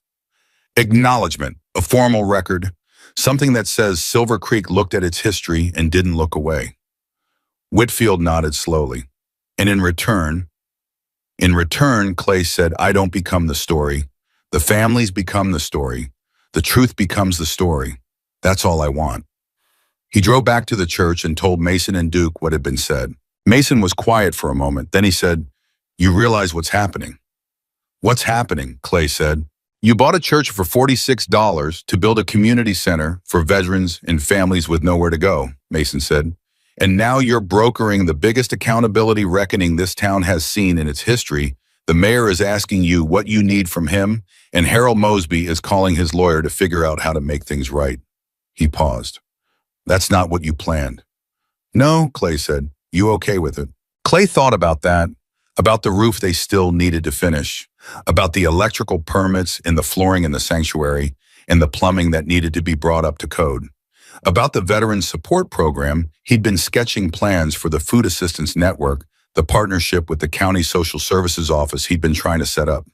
Acknowledgement, a formal record, something that says Silver Creek looked at its history and didn't look away. Whitfield nodded slowly. And in return, Clay said, I don't become the story. The families become the story. The truth becomes the story. That's all I want. He drove back to the church and told Mason and Duke what had been said. Mason was quiet for a moment. Then he said, You realize what's happening? What's happening? Clay said. You bought a church for $46 to build a community center for veterans and families with nowhere to go, Mason said. And now you're brokering the biggest accountability reckoning this town has seen in its history. The mayor is asking you what you need from him, and Harold Mosby is calling his lawyer to figure out how to make things right. He paused. That's not what you planned. No, Clay said. You okay with it? Clay thought about that, about the roof they still needed to finish, about the electrical permits and the flooring in the sanctuary, and the plumbing that needed to be brought up to code. About the Veteran Support Program, he'd been sketching plans for the Food Assistance Network, the partnership with the County Social Services Office he'd been trying to set up.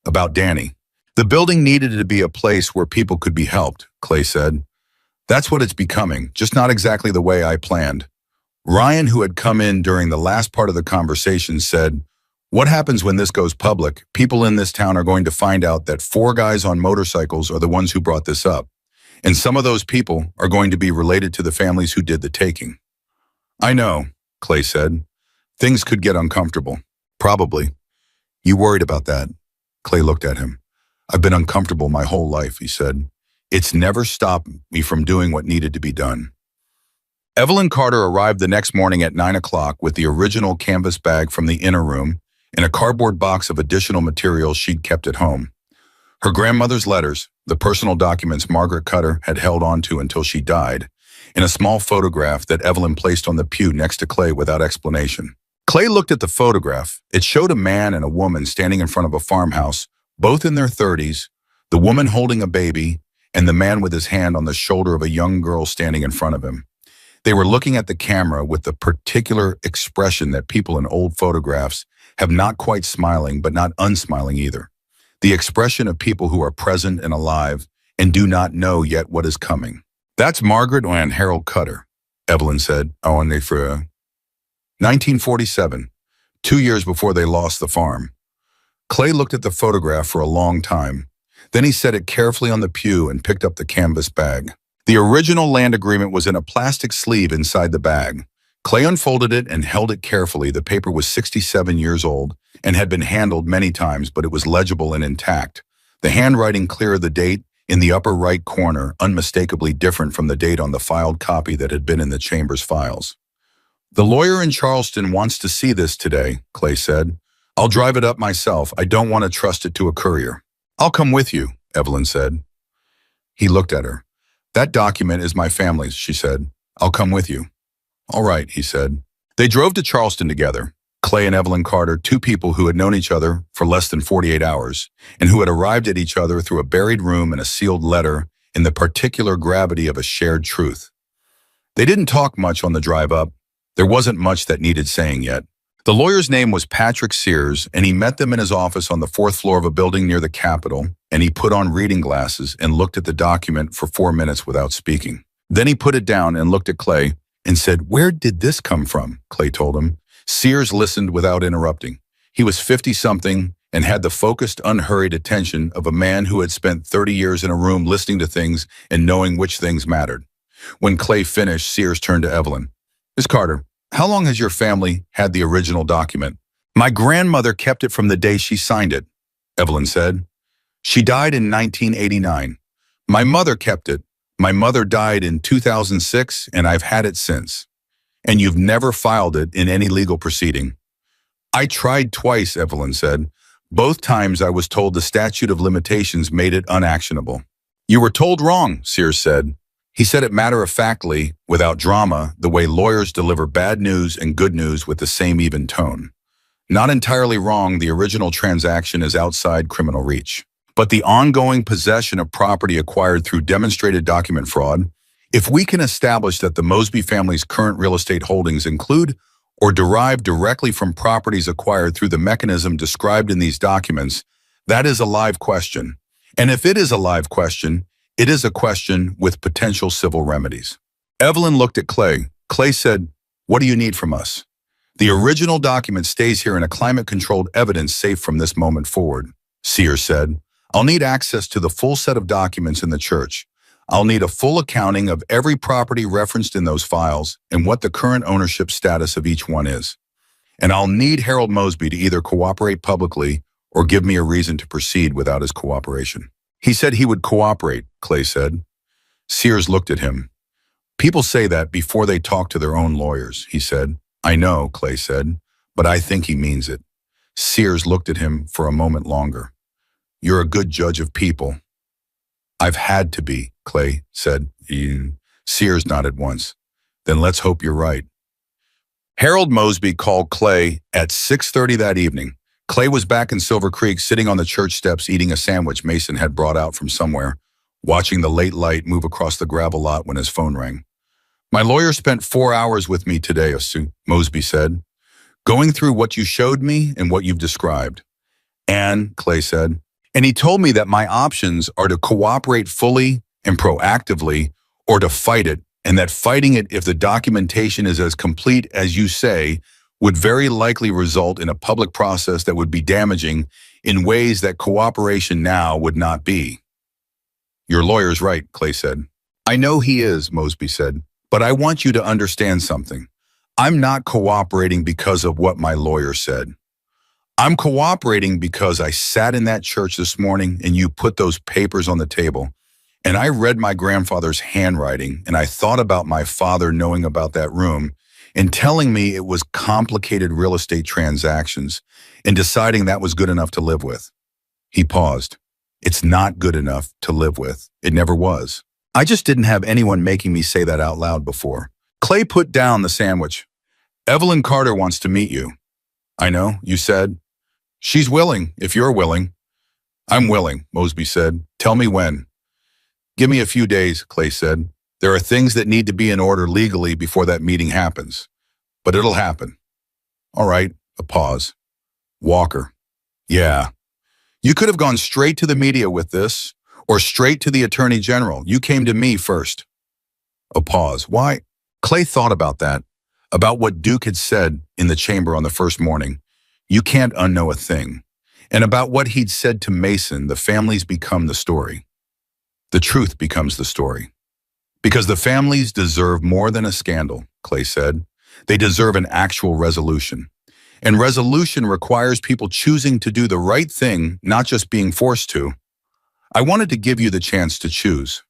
About Danny. The building needed to be a place where people could be helped, Clay said. That's what it's becoming, just not exactly the way I planned. Ryan, who had come in during the last part of the conversation, said, What happens when this goes public? People in this town are going to find out that 4 guys on motorcycles are the ones who brought this up. And some of those people are going to be related to the families who did the taking. I know, Clay said. Things could get uncomfortable. Probably. You worried about that? Clay looked at him. I've been uncomfortable my whole life, he said. It's never stopped me from doing what needed to be done. Evelyn Carter arrived the next morning at 9 o'clock with the original canvas bag from the inner room and a cardboard box of additional materials she'd kept at home. Her grandmother's letters, the personal documents Margaret Cutter had held on to until she died, and a small photograph that Evelyn placed on the pew next to Clay without explanation. Clay looked at the photograph. It showed a man and a woman standing in front of a farmhouse, both in their 30s, the woman holding a baby, and the man with his hand on the shoulder of a young girl standing in front of him. They were looking at the camera with the particular expression that people in old photographs have, not quite smiling, but not unsmiling either. The expression of people who are present and alive and do not know yet what is coming. That's Margaret and Harold Cutter, Evelyn said. Oh, and they for 1947, 2 years before they lost the farm. Clay looked at the photograph for a long time. Then he set it carefully on the pew and picked up the canvas bag. The original land agreement was in a plastic sleeve inside the bag. Clay unfolded it and held it carefully. The paper was 67 years old and had been handled many times, but it was legible and intact. The handwriting clear of the date in the upper right corner, unmistakably different from the date on the filed copy that had been in the chamber's files. The lawyer in Charleston wants to see this today, Clay said. I'll drive it up myself. I don't want to trust it to a courier. I'll come with you, Evelyn said. He looked at her. That document is my family's, she said. I'll come with you. All right, he said. They drove to Charleston together. Clay and Evelyn Carter, 2 people who had known each other for less than 48 hours and who had arrived at each other through a buried room and a sealed letter in the particular gravity of a shared truth. They didn't talk much on the drive up. There wasn't much that needed saying yet. The lawyer's name was Patrick Sears, and he met them in his office on the 4th floor of a building near the Capitol, and he put on reading glasses and looked at the document for 4 minutes without speaking. Then he put it down and looked at Clay and said, Where did this come from? Clay told him. Sears listened without interrupting. He was 50-something and had the focused, unhurried attention of a man who had spent 30 years in a room listening to things and knowing which things mattered. When Clay finished, Sears turned to Evelyn. Miss Carter, how long has your family had the original document? My grandmother kept it from the day she signed it, Evelyn said. She died in 1989. My mother kept it. My mother died in 2006, and I've had it since. And you've never filed it in any legal proceeding. I tried twice, Evelyn said. Both times I was told the statute of limitations made it unactionable. You were told wrong, Sears said. He said it matter-of-factly, without drama, the way lawyers deliver bad news and good news with the same even tone. Not entirely wrong, the original transaction is outside criminal reach. But the ongoing possession of property acquired through demonstrated document fraud, if we can establish that the Mosby family's current real estate holdings include or derive directly from properties acquired through the mechanism described in these documents, that is a live question. And if it is a live question, it is a question with potential civil remedies. Evelyn looked at Clay. Clay said, "What do you need from us?" "The original document stays here in a climate-controlled evidence safe from this moment forward," Sears said. "I'll need access to the full set of documents in the church. I'll need a full accounting of every property referenced in those files and what the current ownership status of each one is. And I'll need Harold Mosby to either cooperate publicly or give me a reason to proceed without his cooperation." "He said he would cooperate," Clay said. Sears looked at him. "People say that before they talk to their own lawyers," he said. "I know," Clay said, "but I think he means it." Sears looked at him for a moment longer. "You're a good judge of people." "I've had to be," Clay said. Sears nodded once. "Then let's hope you're right." Harold Mosby called Clay at 6:30 that evening. Clay was back in Silver Creek, sitting on the church steps eating a sandwich Mason had brought out from somewhere, watching the late light move across the gravel lot when his phone rang. "My lawyer spent 4 hours with me today," Mosby said, "going through what you showed me and what you've described." "And," Clay said, "and he told me that my options are to cooperate fully and proactively or to fight it, and that fighting it, if the documentation is as complete as you say, would very likely result in a public process that would be damaging in ways that cooperation now would not be." "Your lawyer's right," Clay said. "I know he is," Mosby said, "but I want you to understand something. I'm not cooperating because of what my lawyer said. I'm cooperating because I sat in that church this morning and you put those papers on the table, and I read my grandfather's handwriting, and I thought about my father knowing about that room and telling me it was complicated real estate transactions and deciding that was good enough to live with." He paused. "It's not good enough to live with. It never was. I just didn't have anyone making me say that out loud before." Clay put down the sandwich. "Evelyn Carter wants to meet you." "I know," you said. "She's willing, if you're willing." "I'm willing," Mosby said. "Tell me when." "Give me a few days," Clay said. "There are things that need to be in order legally before that meeting happens. But it'll happen." "All right," a pause. "Walker." "Yeah. You could have gone straight to the media with this, or straight to the Attorney General. You came to me first." A pause. "Why?" Clay thought about that, about what Duke had said in the chamber on the first morning. You can't unknow a thing. And about what he'd said to Mason, the families become the story. The truth becomes the story. "Because the families deserve more than a scandal," Clay said. "They deserve an actual resolution. And resolution requires people choosing to do the right thing, not just being forced to. I wanted to give you the chance to choose."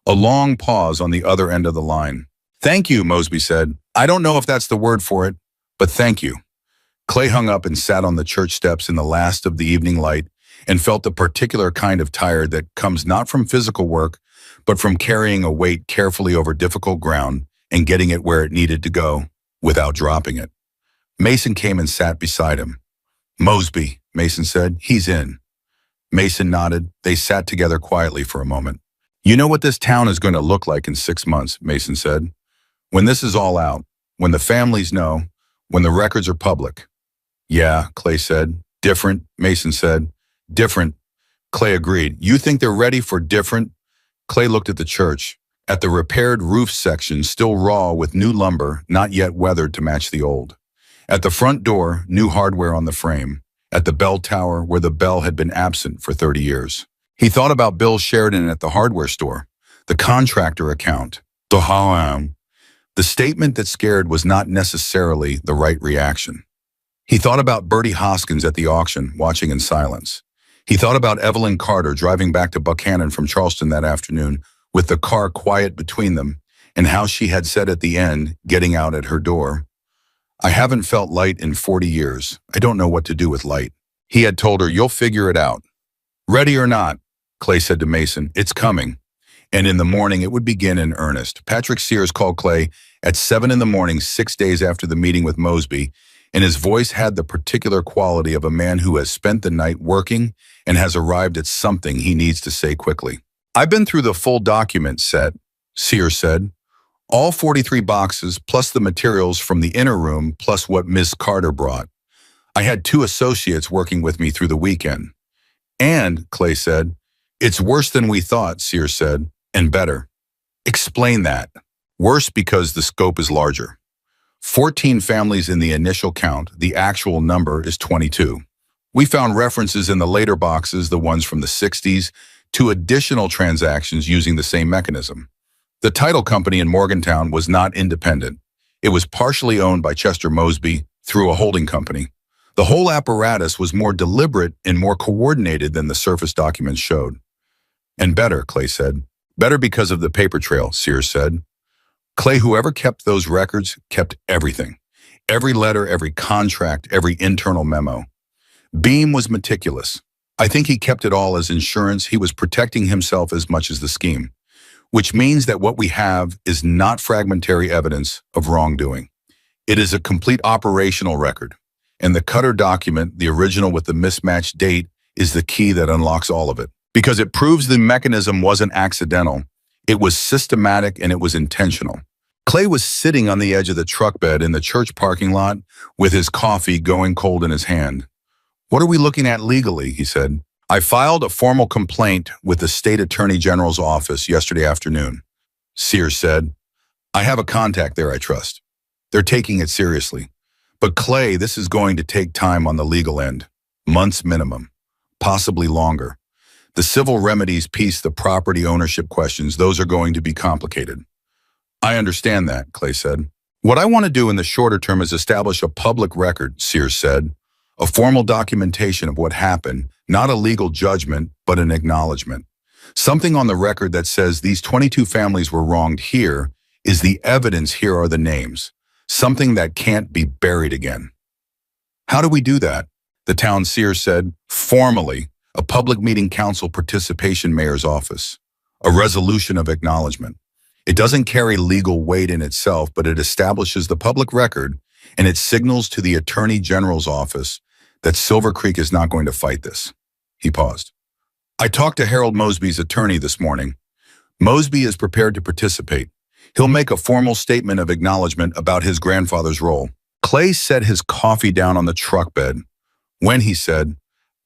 A long pause on the other end of the line. "Thank you," Mosby said. "I don't know if that's the word for it, but thank you." Clay hung up and sat on the church steps in the last of the evening light and felt the particular kind of tired that comes not from physical work, but from carrying a weight carefully over difficult ground and getting it where it needed to go without dropping it. Mason came and sat beside him. "Mosby," Mason said. "He's in." Mason nodded. They sat together quietly for a moment. "You know what this town is going to look like in 6 months," Mason said. "When this is all out, when the families know, when the records are public." "Yeah," Clay said. "Different," Mason said. "Different," Clay agreed. "You think they're ready for different?" Clay looked at the church, at the repaired roof section still raw with new lumber, not yet weathered to match the old. At the front door, new hardware on the frame. At the bell tower, where the bell had been absent for 30 years. He thought about Bill Sheridan at the hardware store, the contractor account, the how. The statement that scared was not necessarily the right reaction. He thought about Bertie Hoskins at the auction, watching in silence. He thought about Evelyn Carter driving back to Buchanan from Charleston that afternoon, with the car quiet between them, and how she had said at the end, getting out at her door, "I haven't felt light in 40 years. I don't know what to do with light." He had told her, "You'll figure it out." "Ready or not," Clay said to Mason, "it's coming." And in the morning, it would begin in earnest. Patrick Sears called Clay at 7 in the morning, 6 days after the meeting with Mosby, and his voice had the particular quality of a man who has spent the night working and has arrived at something he needs to say quickly. "I've been through the full document set," Sears said. "All 43 boxes, plus the materials from the inner room, plus what Miss Carter brought. I had 2 associates working with me through the weekend." "And," Clay said, "it's worse than we thought," Sears said, "and better." "Explain that." "Worse because the scope is larger. 14 families in the initial count, the actual number is 22. We found references in the later boxes, the ones from the 60s, to additional transactions using the same mechanism. The title company in Morgantown was not independent. It was partially owned by Chester Mosby through a holding company. The whole apparatus was more deliberate and more coordinated than the surface documents showed." "And better," Clay said. "Better because of the paper trail," Sears said. "Clay, whoever kept those records kept everything. Every letter, every contract, every internal memo. Beam was meticulous. I think he kept it all as insurance. He was protecting himself as much as the scheme, which means that what we have is not fragmentary evidence of wrongdoing. It is a complete operational record. And the Cutter document, the original with the mismatched date, is the key that unlocks all of it. Because it proves the mechanism wasn't accidental. It was systematic and it was intentional." Clay was sitting on the edge of the truck bed in the church parking lot with his coffee going cold in his hand. "What are we looking at legally?" he said. "I filed a formal complaint with the state attorney general's office yesterday afternoon," Sears said. "I have a contact there I trust. They're taking it seriously. But Clay, this is going to take time on the legal end. Months minimum, possibly longer. The civil remedies piece, the property ownership questions, those are going to be complicated." "I understand that," Clay said. "What I want to do in the shorter term is establish a public record," Sears said. "A formal documentation of what happened, not a legal judgment, but an acknowledgement. Something on the record that says these 22 families were wronged here is the evidence, here are the names. Something that can't be buried again." "How do we do that?" The town seer said. "Formally, a public meeting council participation mayor's office. A resolution of acknowledgement. It doesn't carry legal weight in itself, but it establishes the public record and it signals to the Attorney General's office that Silver Creek is not going to fight this." He paused. "I talked to Harold Mosby's attorney this morning. Mosby is prepared to participate. He'll make a formal statement of acknowledgement about his grandfather's role." Clay set his coffee down on the truck bed. When he said,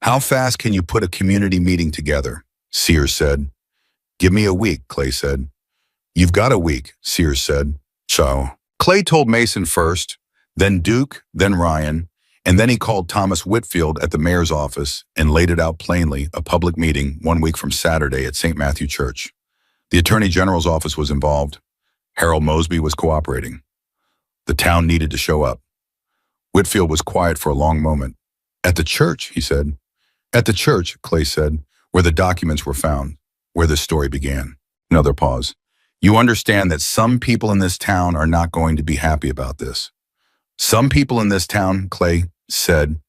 "How fast can you put a community meeting together?" Sears said. "Give me a week," Clay said. "You've got a week," Sears said. "So." Clay told Mason first, then Duke, then Ryan, and then he called Thomas Whitfield at the mayor's office and laid it out plainly, a public meeting 1 week from Saturday at St. Matthew Church. The Attorney General's office was involved. Harold Mosby was cooperating. The town needed to show up. Whitfield was quiet for a long moment. "At the church," he said. "At the church," Clay said, "where the documents were found, where this story began." Another pause. "You understand that some people in this town are not going to be happy about this. Some people in this town," Clay said,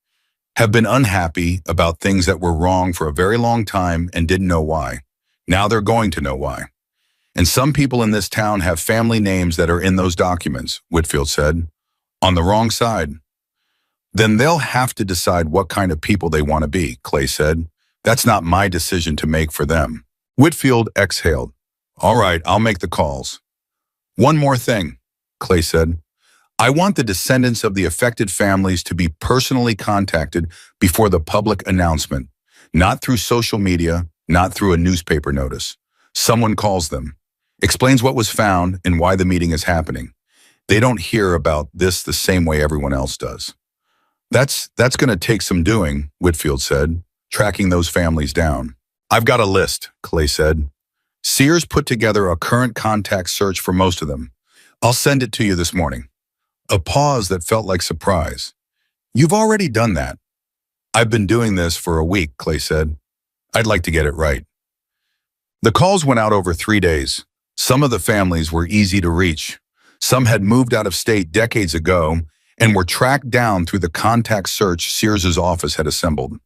"have been unhappy about things that were wrong for a very long time and didn't know why. Now they're going to know why. And some people in this town have family names that are in those documents," Whitfield said, "on the wrong side. Then they'll have to decide what kind of people they want to be," Clay said. "That's not my decision to make for them." Whitfield exhaled. "All right, I'll make the calls." "One more thing," Clay said. "I want the descendants of the affected families to be personally contacted before the public announcement, not through social media, not through a newspaper notice. Someone calls them, explains what was found and why the meeting is happening. They don't hear about this the same way everyone else does." That's going to take some doing," Whitfield said, "tracking those families down." "I've got a list," Clay said. "Sears put together a current contact search for most of them. I'll send it to you this morning." A pause that felt like surprise. "You've already done that." "I've been doing this for a week," Clay said. I'd like to get it right. The calls went out over 3 days. Some of the families were easy to reach. Some had moved out of state decades ago and were tracked down through the contact search Sears's office had assembled.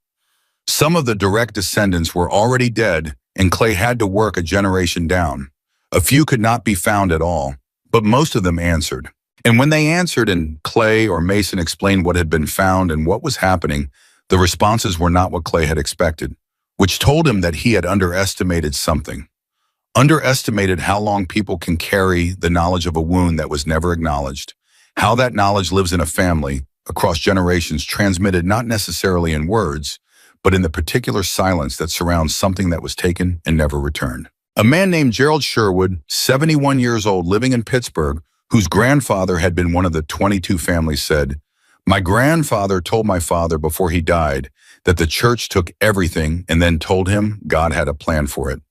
Some of the direct descendants were already dead, and Clay had to work a generation down. A few could not be found at all, but most of them answered. And when they answered and Clay or Mason explained what had been found and what was happening, the responses were not what Clay had expected, which told him that he had underestimated something. Underestimated how long people can carry the knowledge of a wound that was never acknowledged, how that knowledge lives in a family, across generations, transmitted not necessarily in words, but in the particular silence that surrounds something that was taken and never returned. A man named Gerald Sherwood, 71 years old, living in Pittsburgh, whose grandfather had been one of the 22 families, said, "My grandfather told my father before he died that the church took everything and then told him God had a plan for it.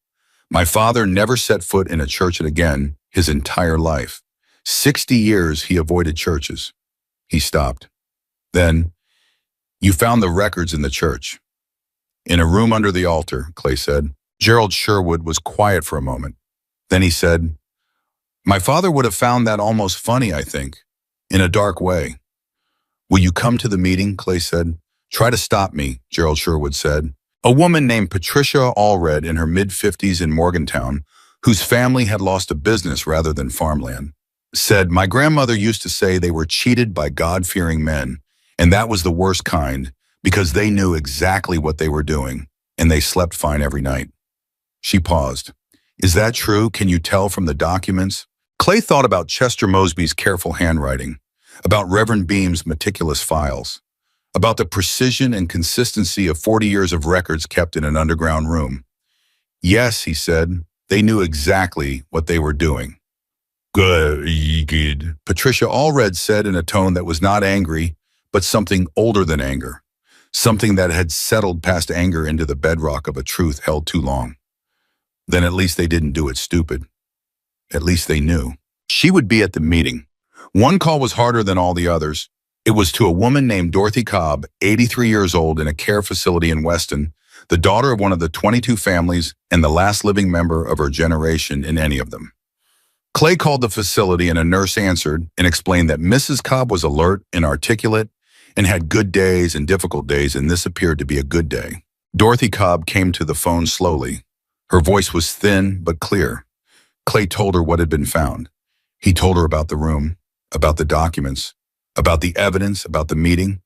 My father never set foot in a church again his entire life. 60 years he avoided churches." He stopped. Then, "You found the records in the church." "In a room under the altar," Clay said. Gerald Sherwood was quiet for a moment. Then he said, "My father would have found that almost funny, I think, in a dark way." "Will you come to the meeting?" Clay said. "Try to stop me," Gerald Sherwood said. A woman named Patricia Allred, in her mid-50s in Morgantown, whose family had lost a business rather than farmland, said, "My grandmother used to say they were cheated by God-fearing men, and that was the worst kind, because they knew exactly what they were doing, and they slept fine every night." She paused. "Is that true? Can you tell from the documents?" Clay thought about Chester Mosby's careful handwriting, about Reverend Beam's meticulous files, about the precision and consistency of 40 years of records kept in an underground room. "Yes," he said, "they knew exactly what they were doing." Good, Patricia Allred said in a tone that was not angry, but something older than anger, something that had settled past anger into the bedrock of a truth held too long. "Then at least they didn't do it stupid. At least they knew." She would be at the meeting. One call was harder than all the others. It was to a woman named Dorothy Cobb, 83 years old, in a care facility in Weston, the daughter of one of the 22 families and the last living member of her generation in any of them. Clay called the facility and a nurse answered and explained that Mrs. Cobb was alert and articulate and had good days and difficult days, and this appeared to be a good day. Dorothy Cobb came to the phone slowly. Her voice was thin but clear. Clay told her what had been found. He told her about the room, about the documents, about the evidence, about the meeting.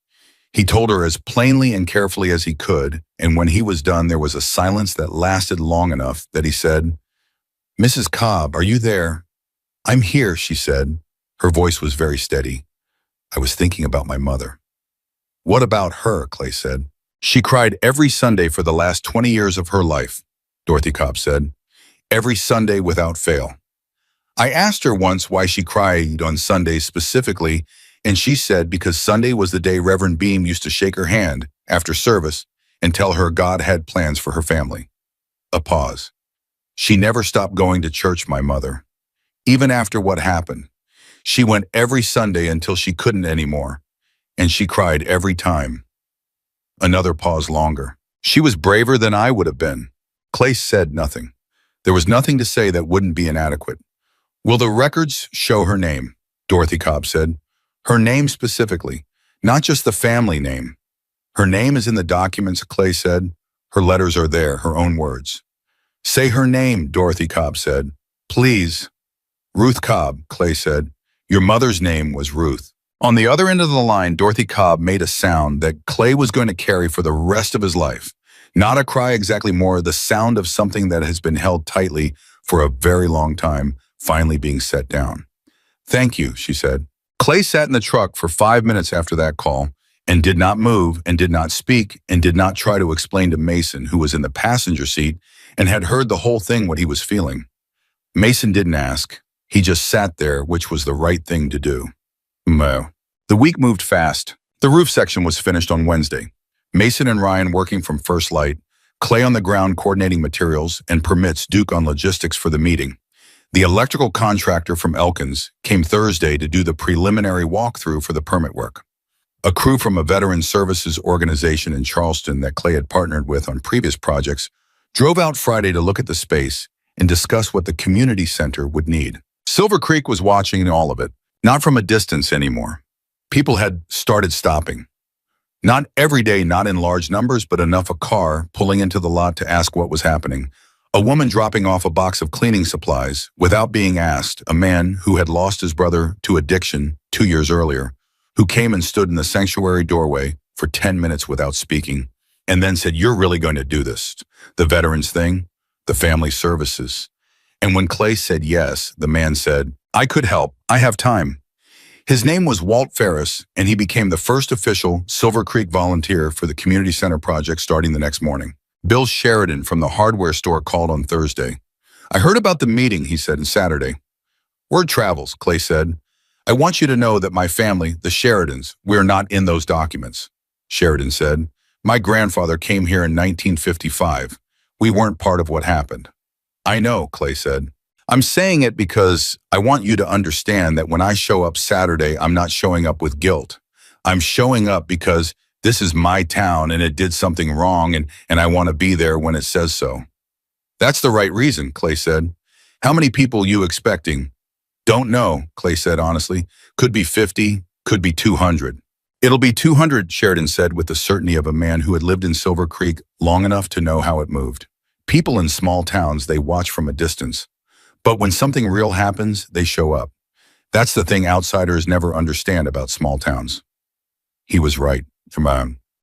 He told her as plainly and carefully as he could, and when he was done, there was a silence that lasted long enough that he said, "Mrs. Cobb, are you there?" "I'm here," she said. Her voice was very steady. "I was thinking about my mother." "What about her?" Clay said. "She cried every Sunday for the last 20 years of her life," Dorothy Cobb said. "Every Sunday without fail. I asked her once why she cried on Sundays specifically, and she said because Sunday was the day Reverend Beam used to shake her hand after service and tell her God had plans for her family." A pause. "She never stopped going to church, my mother. Even after what happened. She went every Sunday until she couldn't anymore, and she cried every time." Another pause longer. "She was braver than I would have been." Clay said nothing. There was nothing to say that wouldn't be inadequate. "Will the records show her name?" Dorothy Cobb said. "Her name specifically, not just the family name." "Her name is in the documents," Clay said. "Her letters are there, her own words." "Say her name," Dorothy Cobb said. "Please." "Ruth Cobb," Clay said. "Your mother's name was Ruth." On the other end of the line, Dorothy Cobb made a sound that Clay was going to carry for the rest of his life. Not a cry exactly, more the sound of something that has been held tightly for a very long time, finally being set down. "Thank you," she said. Clay sat in the truck for 5 minutes after that call and did not move and did not speak and did not try to explain to Mason, who was in the passenger seat and had heard the whole thing, what he was feeling. Mason didn't ask. He just sat there, which was the right thing to do. The week moved fast. The roof section was finished on Wednesday. Mason and Ryan working from First Light, Clay on the ground coordinating materials and permits, Duke on logistics for the meeting. The electrical contractor from Elkins came Thursday to do the preliminary walkthrough for the permit work. A crew from a veteran services organization in Charleston that Clay had partnered with on previous projects drove out Friday to look at the space and discuss what the community center would need. Silver Creek was watching all of it, not from a distance anymore. People had started stopping. Not every day, not in large numbers, but enough a car pulling into the lot to ask what was happening. A woman dropping off a box of cleaning supplies without being asked, a man who had lost his brother to addiction 2 years earlier, who came and stood in the sanctuary doorway for 10 minutes without speaking, and then said, "You're really going to do this? The veterans thing? The family services?" And when Clay said yes, the man said, "I could help. I have time." His name was Walt Ferris, and he became the first official Silver Creek volunteer for the community center project starting the next morning. Bill Sheridan from the hardware store called on Thursday. "I heard about the meeting," he said, on Saturday. "Word travels," Clay said. "I want you to know that my family, the Sheridans, we're not in those documents." Sheridan said, "My grandfather came here in 1955. We weren't part of what happened." "I know," Clay said. "I'm saying it because I want you to understand that when I show up Saturday, I'm not showing up with guilt. I'm showing up because this is my town and it did something wrong and I want to be there when it says so." "That's the right reason," Clay said. "How many people you expecting?" "Don't know," Clay said honestly. "Could be 50, could be 200. "It'll be 200, Sheridan said with the certainty of a man who had lived in Silver Creek long enough to know how it moved. People in small towns, they watch from a distance. But when something real happens, they show up. That's the thing outsiders never understand about small towns. He was right.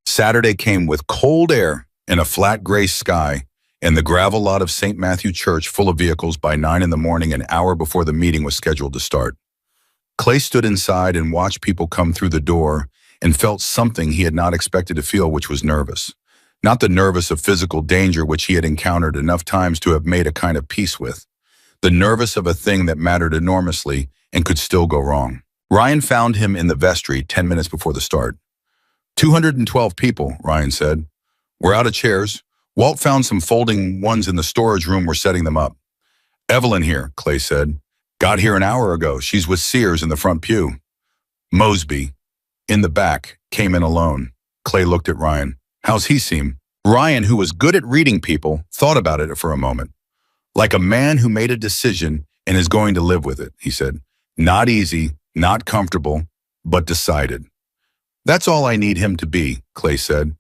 Saturday came with cold air and a flat gray sky, and the gravel lot of St. Matthew Church full of vehicles by 9 in the morning, an hour before the meeting was scheduled to start. Clay stood inside and watched people come through the door and felt something he had not expected to feel, which was nervous. Not the nervous of physical danger which he had encountered enough times to have made a kind of peace with. The nervous of a thing that mattered enormously and could still go wrong. Ryan found him in the vestry 10 minutes before the start. 212 people, Ryan said. "We're out of chairs. Walt found some folding ones in the storage room. We're setting them up." "Evelyn here," Clay said. "Got here an hour ago. She's with Sears in the front pew." Mosby, in the back, came in alone. Clay looked at Ryan. "How's he seem?" Ryan, who was good at reading people, thought about it for a moment. "Like a man who made a decision and is going to live with it," he said. "Not easy, not comfortable, but decided." "That's all I need him to be," Clay said.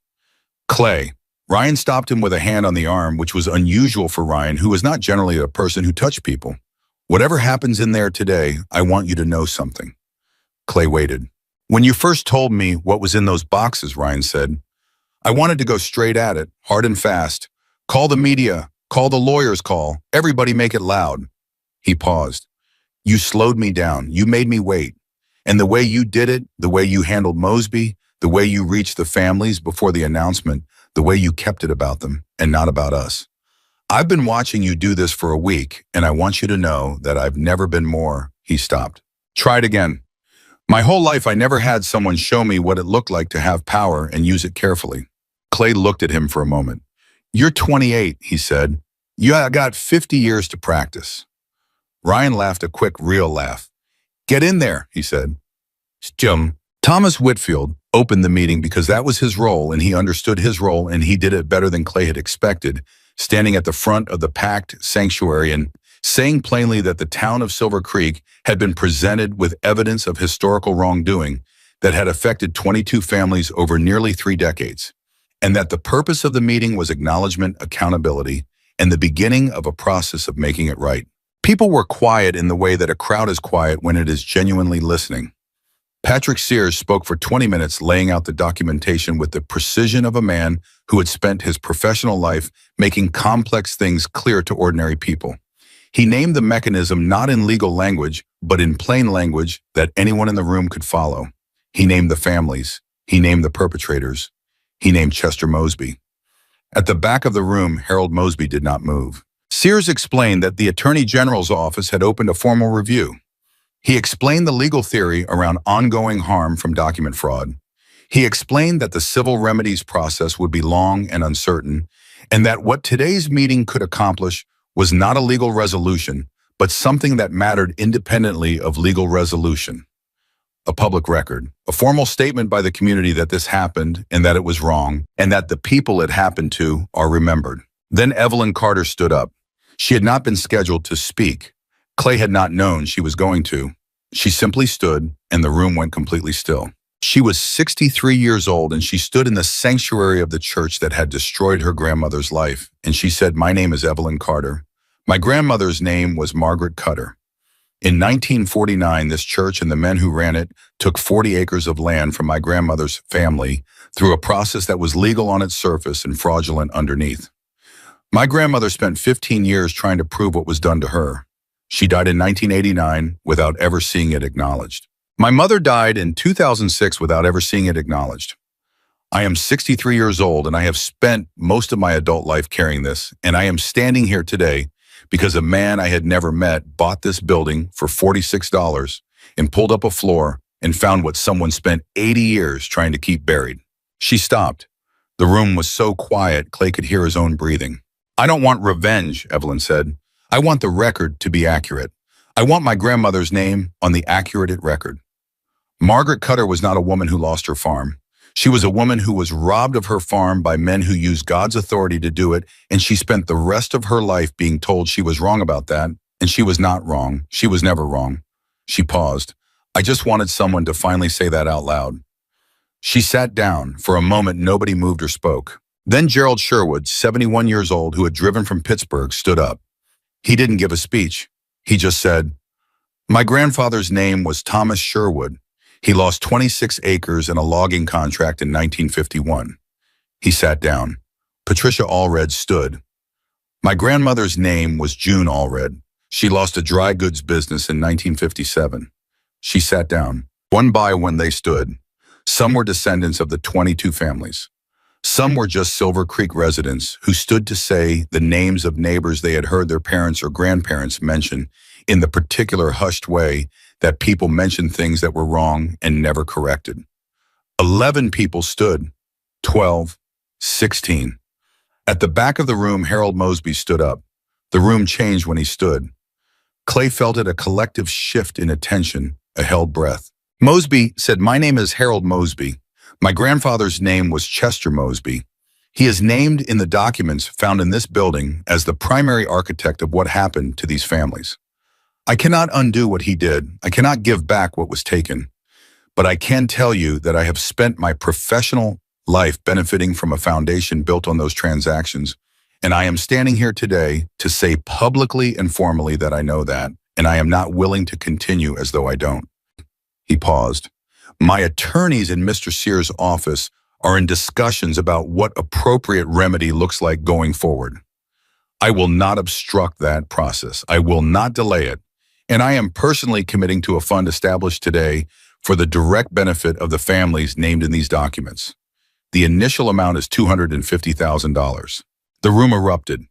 "Clay." Ryan stopped him with a hand on the arm, which was unusual for Ryan, who was not generally a person who touched people. "Whatever happens in there today, I want you to know something." Clay waited. "When you first told me what was in those boxes," Ryan said, "I wanted to go straight at it, hard and fast. Call the media, call the lawyers, call. Everybody make it loud." He paused. "You slowed me down. You made me wait. And the way you did it, the way you handled Mosby, the way you reached the families before the announcement, the way you kept it about them and not about us. I've been watching you do this for a week, and I want you to know that I've never been more." He stopped. "Try it again. My whole life I never had someone show me what it looked like to have power and use it carefully." Clay looked at him for a moment. "You're 28, he said. "You got 50 years to practice." Ryan laughed a quick, real laugh. "Get in there," he said. Thomas Whitfield opened the meeting because that was his role, and he understood his role, and he did it better than Clay had expected, standing at the front of the packed sanctuary and saying plainly that the town of Silver Creek had been presented with evidence of historical wrongdoing that had affected 22 families over nearly 3 decades, and that the purpose of the meeting was acknowledgement, accountability, and the beginning of a process of making it right. People were quiet in the way that a crowd is quiet when it is genuinely listening. Patrick Sears spoke for 20 minutes, laying out the documentation with the precision of a man who had spent his professional life making complex things clear to ordinary people. He named the mechanism not in legal language, but in plain language that anyone in the room could follow. He named the families. He named the perpetrators. He named Chester Mosby. At the back of the room, Harold Mosby did not move. Sears explained that the Attorney General's office had opened a formal review. He explained the legal theory around ongoing harm from document fraud. He explained that the civil remedies process would be long and uncertain, and that what today's meeting could accomplish was not a legal resolution, but something that mattered independently of legal resolution. a public record, a formal statement by the community that this happened and that it was wrong, and that the people it happened to are remembered. Then Evelyn Carter stood up. She had not been scheduled to speak. Clay had not known she was going to. She simply stood, and the room went completely still. She was 63 years old, and she stood in the sanctuary of the church that had destroyed her grandmother's life, and she said, "My name is Evelyn Carter. My grandmother's name was Margaret Cutter. In 1949, this church and the men who ran it took 40 acres of land from my grandmother's family through a process that was legal on its surface and fraudulent underneath. My grandmother spent 15 years trying to prove what was done to her. She died in 1989 without ever seeing it acknowledged. My mother died in 2006 without ever seeing it acknowledged. I am 63 years old, and I have spent most of my adult life carrying this, and I am standing here today because a man I had never met bought this building for $46 and pulled up a floor and found what someone spent 80 years trying to keep buried." She stopped. The room was so quiet, Clay could hear his own breathing. "I don't want revenge," Evelyn said. "I want the record to be accurate. I want my grandmother's name on the accurate record." Margaret Cutter was not a woman who lost her farm. She was a woman who was robbed of her farm by men who used God's authority to do it, and she spent the rest of her life being told she was wrong about that, and she was not wrong. She was never wrong. She paused. "I just wanted someone to finally say that out loud." She sat down. For a moment, nobody moved or spoke. Then Gerald Sherwood, 71 years old, who had driven from Pittsburgh, stood up. He didn't give a speech. He just said, "My grandfather's name was Thomas Sherwood. He lost 26 acres and a logging contract in 1951. He sat down. Patricia Allred stood. "My grandmother's name was June Allred. She lost a dry goods business in 1957. She sat down. One by one they stood. Some were descendants of the 22 families. Some were just Silver Creek residents who stood to say the names of neighbors they had heard their parents or grandparents mention in the particular hushed way that people mentioned things that were wrong and never corrected. 11 people stood. 12. 16. At the back of the room, Harold Mosby stood up. The room changed when he stood. Clay felt it, a collective shift in attention, a held breath. Mosby said, "My name is Harold Mosby. My grandfather's name was Chester Mosby. He is named in the documents found in this building as the primary architect of what happened to these families. I cannot undo what he did. I cannot give back what was taken. But I can tell you that I have spent my professional life benefiting from a foundation built on those transactions, and I am standing here today to say publicly and formally that I know that, and I am not willing to continue as though I don't." He paused. "My attorneys in Mr. Sears' office are in discussions about what appropriate remedy looks like going forward. I will not obstruct that process. I will not delay it. And I am personally committing to a fund established today for the direct benefit of the families named in these documents. The initial amount is $250,000. The room erupted.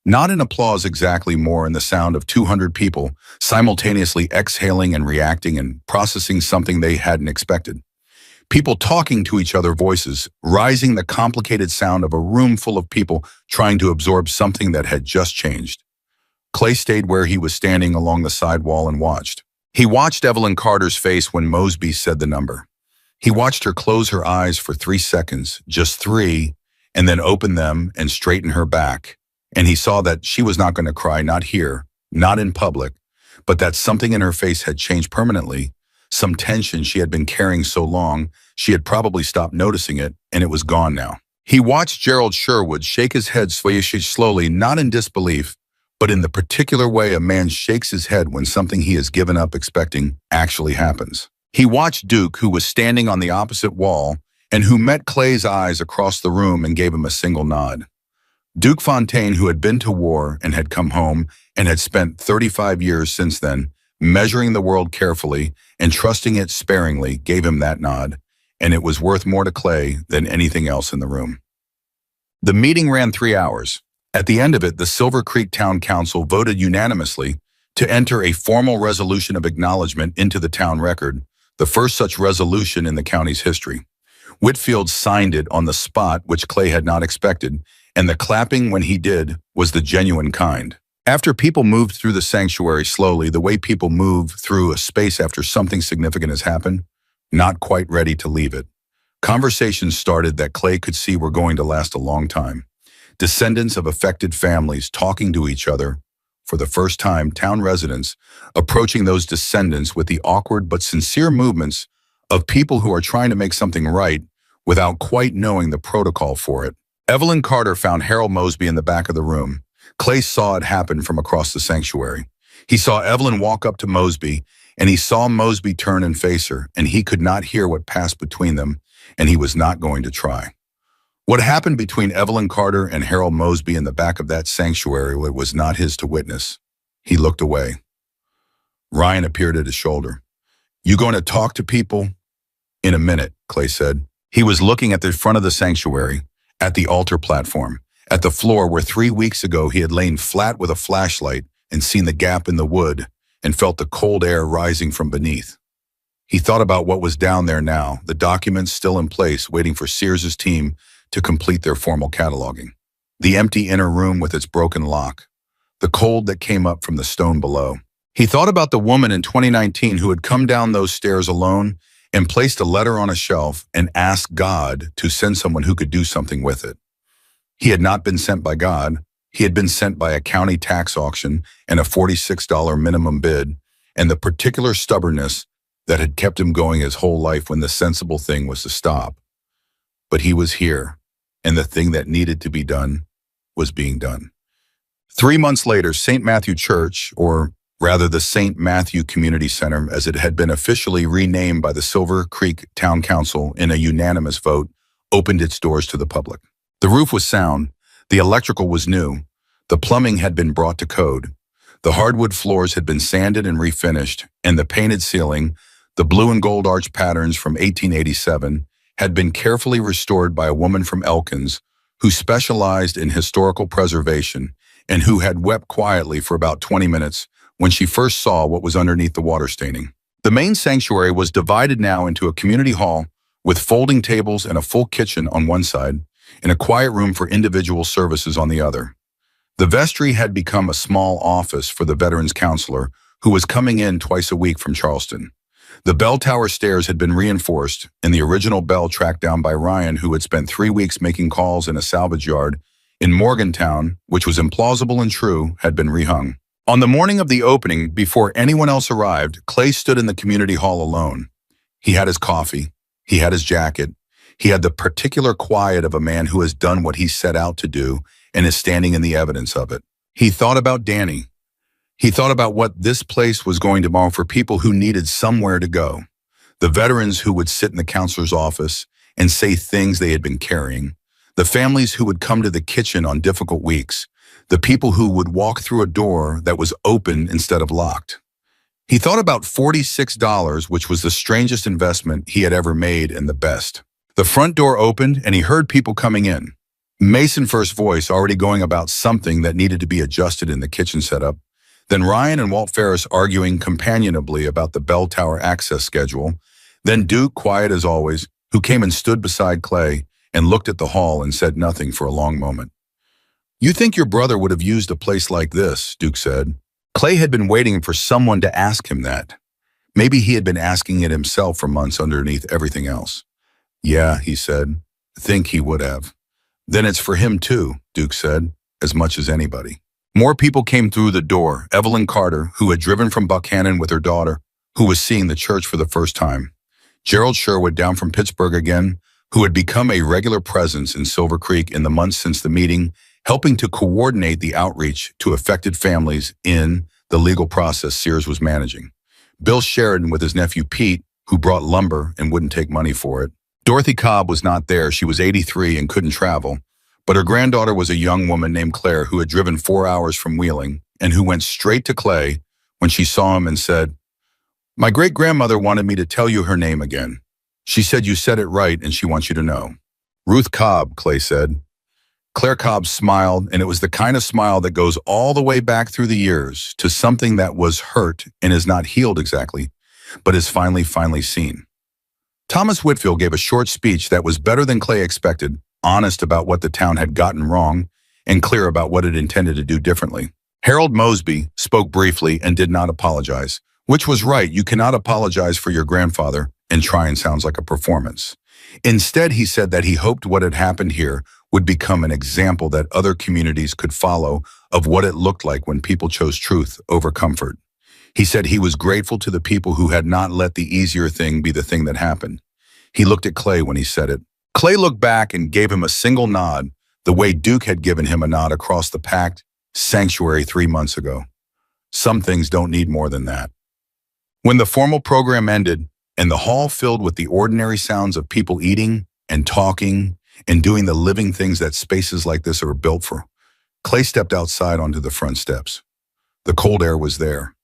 Not in applause exactly, more in the sound of 200 people simultaneously exhaling and reacting and processing something they hadn't expected. People talking to each other, voices rising, the complicated sound of a room full of people trying to absorb something that had just changed. Clay stayed where he was standing along the side wall and watched. He watched Evelyn Carter's face when Mosby said the number. He watched her close her eyes for 3 seconds, just 3, and then open them and straighten her back. And he saw that she was not going to cry, not here, not in public, but that something in her face had changed permanently. Some tension she had been carrying so long, she had probably stopped noticing it, and it was gone now. He watched Gerald Sherwood shake his head slowly, not in disbelief, but in the particular way a man shakes his head when something he has given up expecting actually happens. He watched Duke, who was standing on the opposite wall, and who met Clay's eyes across the room and gave him a single nod. Duke Fontaine, who had been to war and had come home and had spent 35 years since then, measuring the world carefully and trusting it sparingly, gave him that nod, and it was worth more to Clay than anything else in the room. The meeting ran 3 hours. At the end of it, the Silver Creek Town Council voted unanimously to enter a formal resolution of acknowledgement into the town record, the first such resolution in the county's history. Whitfield signed it on the spot, which Clay had not expected, and the clapping when he did was the genuine kind. After people moved through the sanctuary slowly, the way people move through a space after something significant has happened, not quite ready to leave it. Conversations started that Clay could see were going to last a long time. Descendants of affected families talking to each other. For the first time, town residents approaching those descendants with the awkward but sincere movements of people who are trying to make something right without quite knowing the protocol for it. Evelyn Carter found Harold Mosby in the back of the room. Clay saw it happen from across the sanctuary. He saw Evelyn walk up to Mosby, and he saw Mosby turn and face her, and he could not hear what passed between them, and he was not going to try. What happened between Evelyn Carter and Harold Mosby in the back of that sanctuary was not his to witness. He looked away. Ryan appeared at his shoulder. "You going to talk to people?" "In a minute," Clay said. He was looking at the front of the sanctuary, at the altar platform, at the floor where 3 weeks ago he had lain flat with a flashlight and seen the gap in the wood and felt the cold air rising from beneath. He thought about what was down there now, the documents still in place waiting for Sears's team to complete their formal cataloging. The empty inner room with its broken lock. The cold that came up from the stone below. He thought about the woman in 2019 who had come down those stairs alone and placed a letter on a shelf and asked God to send someone who could do something with it. He had not been sent by God. He had been sent by a county tax auction and a $46 minimum bid, and the particular stubbornness that had kept him going his whole life when the sensible thing was to stop. But he was here, and the thing that needed to be done was being done. 3 months later, St. Matthew Church, or rather the St. Matthew Community Center as it had been officially renamed by the Silver Creek Town Council in a unanimous vote, opened its doors to the public. The roof was sound, the electrical was new, the plumbing had been brought to code, the hardwood floors had been sanded and refinished, and the painted ceiling, the blue and gold arch patterns from 1887, had been carefully restored by a woman from Elkins who specialized in historical preservation and who had wept quietly for about 20 minutes when she first saw what was underneath the water staining. The main sanctuary was divided now into a community hall with folding tables and a full kitchen on one side and a quiet room for individual services on the other. The vestry had become a small office for the veterans counselor who was coming in twice a week from Charleston. The bell tower stairs had been reinforced, and the original bell tracked down by Ryan, who had spent 3 weeks making calls in a salvage yard in Morgantown, which was implausible and true, had been rehung. On the morning of the opening, before anyone else arrived, Clay stood in the community hall alone. He had his coffee. He had his jacket. He had the particular quiet of a man who has done what he set out to do and is standing in the evidence of it. He thought about Danny. He thought about what this place was going to offer for people who needed somewhere to go. The veterans who would sit in the counselor's office and say things they had been carrying. The families who would come to the kitchen on difficult weeks. The people who would walk through a door that was open instead of locked. He thought about $46, which was the strangest investment he had ever made and the best. The front door opened and he heard people coming in. Mason first voice already going about something that needed to be adjusted in the kitchen setup. Then Ryan and Walt Ferris arguing companionably about the bell tower access schedule. Then Duke, quiet as always, who came and stood beside Clay and looked at the hall and said nothing for a long moment. "You think your brother would have used a place like this," Duke said. Clay had been waiting for someone to ask him that. Maybe he had been asking it himself for months underneath everything else. "Yeah," he said. "I think he would have." "Then it's for him too," Duke said, "as much as anybody." More people came through the door. Evelyn Carter, who had driven from Buchanan with her daughter, who was seeing the church for the first time. Gerald Sherwood down from Pittsburgh again, who had become a regular presence in Silver Creek in the months since the meeting, helping to coordinate the outreach to affected families in the legal process Sears was managing. Bill Sheridan with his nephew Pete, who brought lumber and wouldn't take money for it. Dorothy Cobb was not there. She was 83 and couldn't travel. But her granddaughter was a young woman named Claire who had driven 4 hours from Wheeling and who went straight to Clay when she saw him and said, "My great-grandmother wanted me to tell you her name again. She said you said it right and she wants you to know." "Ruth Cobb," Clay said. Claire Cobb smiled, and it was the kind of smile that goes all the way back through the years to something that was hurt and is not healed exactly, but is finally seen. Thomas Whitfield gave a short speech that was better than Clay expected, honest about what the town had gotten wrong, and clear about what it intended to do differently. Harold Mosby spoke briefly and did not apologize, which was right. You cannot apologize for your grandfather and and trying sounds like a performance. Instead, he said that he hoped what had happened here would become an example that other communities could follow of what it looked like when people chose truth over comfort. He said he was grateful to the people who had not let the easier thing be the thing that happened. He looked at Clay when he said it. Clay looked back and gave him a single nod, the way Duke had given him a nod across the packed sanctuary 3 months ago. Some things don't need more than that. When the formal program ended and the hall filled with the ordinary sounds of people eating and talking and doing the living things that spaces like this are built for, Clay stepped outside onto the front steps. The cold air was there.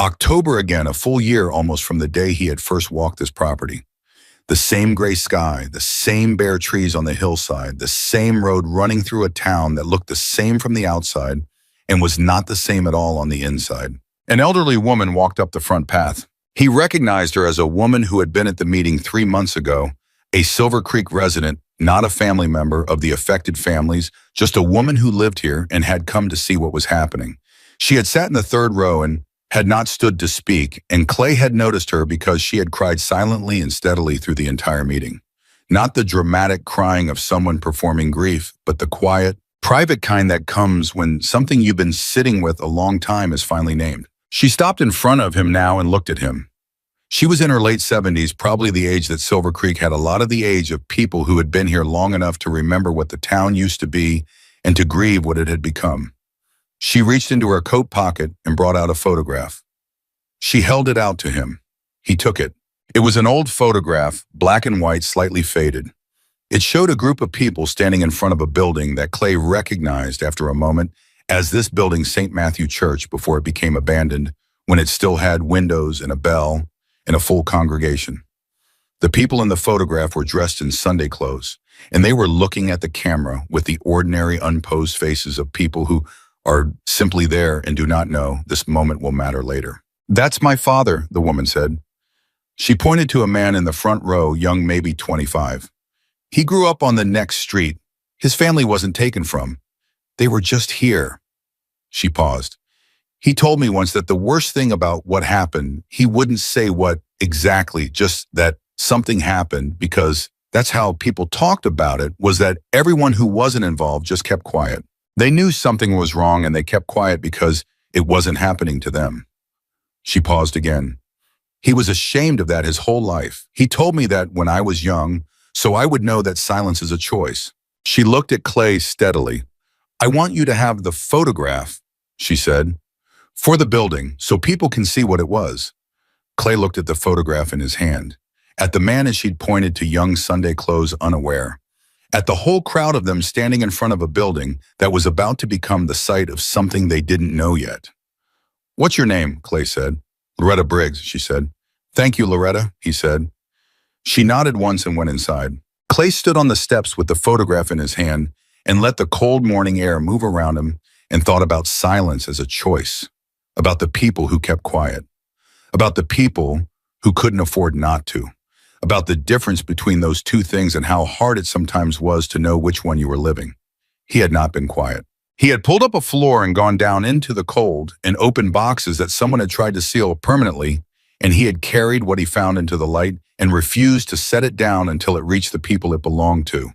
October again, a full year almost from the day he had first walked this property. The same gray sky, the same bare trees on the hillside, the same road running through a town that looked the same from the outside and was not the same at all on the inside. An elderly woman walked up the front path. He recognized her as a woman who had been at the meeting 3 months ago, a Silver Creek resident, not a family member of the affected families, just a woman who lived here and had come to see what was happening. She had sat in the third row and had not stood to speak, and Clay had noticed her because she had cried silently and steadily through the entire meeting. Not the dramatic crying of someone performing grief, but the quiet, private kind that comes when something you've been sitting with a long time is finally named. She stopped in front of him now and looked at him. She was in her late 70s, probably the age that Silver Creek had a lot of the age of people who had been here long enough to remember what the town used to be and to grieve what it had become. She reached into her coat pocket and brought out a photograph. She held it out to him. He took it. It was an old photograph, black and white, slightly faded. It showed a group of people standing in front of a building that Clay recognized after a moment as this building, St. Matthew Church, before it became abandoned, when it still had windows and a bell and a full congregation. The people in the photograph were dressed in Sunday clothes, and they were looking at the camera with the ordinary, unposed faces of people who are simply there and do not know this moment will matter later. "That's my father," the woman said. She pointed to a man in the front row, young, maybe 25. "He grew up on the next street. His family wasn't taken from. They were just here." She paused. "He told me once that the worst thing about what happened, he wouldn't say what exactly, just that something happened, because that's how people talked about it, was that everyone who wasn't involved just kept quiet. They knew something was wrong and they kept quiet because it wasn't happening to them." She paused again. "He was ashamed of that his whole life. He told me that when I was young, so I would know that silence is a choice." She looked at Clay steadily. "I want you to have the photograph," she said, "for the building, so people can see what it was." Clay looked at the photograph in his hand, at the man as she'd pointed to, young, Sunday clothes, unaware, at the whole crowd of them standing in front of a building that was about to become the site of something they didn't know yet. "What's your name?" Clay said. "Loretta Briggs," she said. "Thank you, Loretta," he said. She nodded once and went inside. Clay stood on the steps with the photograph in his hand and let the cold morning air move around him and thought about silence as a choice, about the people who kept quiet, about the people who couldn't afford not to, about the difference between those two things and how hard it sometimes was to know which one you were living. He had not been quiet. He had pulled up a floor and gone down into the cold and opened boxes that someone had tried to seal permanently, and he had carried what he found into the light and refused to set it down until it reached the people it belonged to.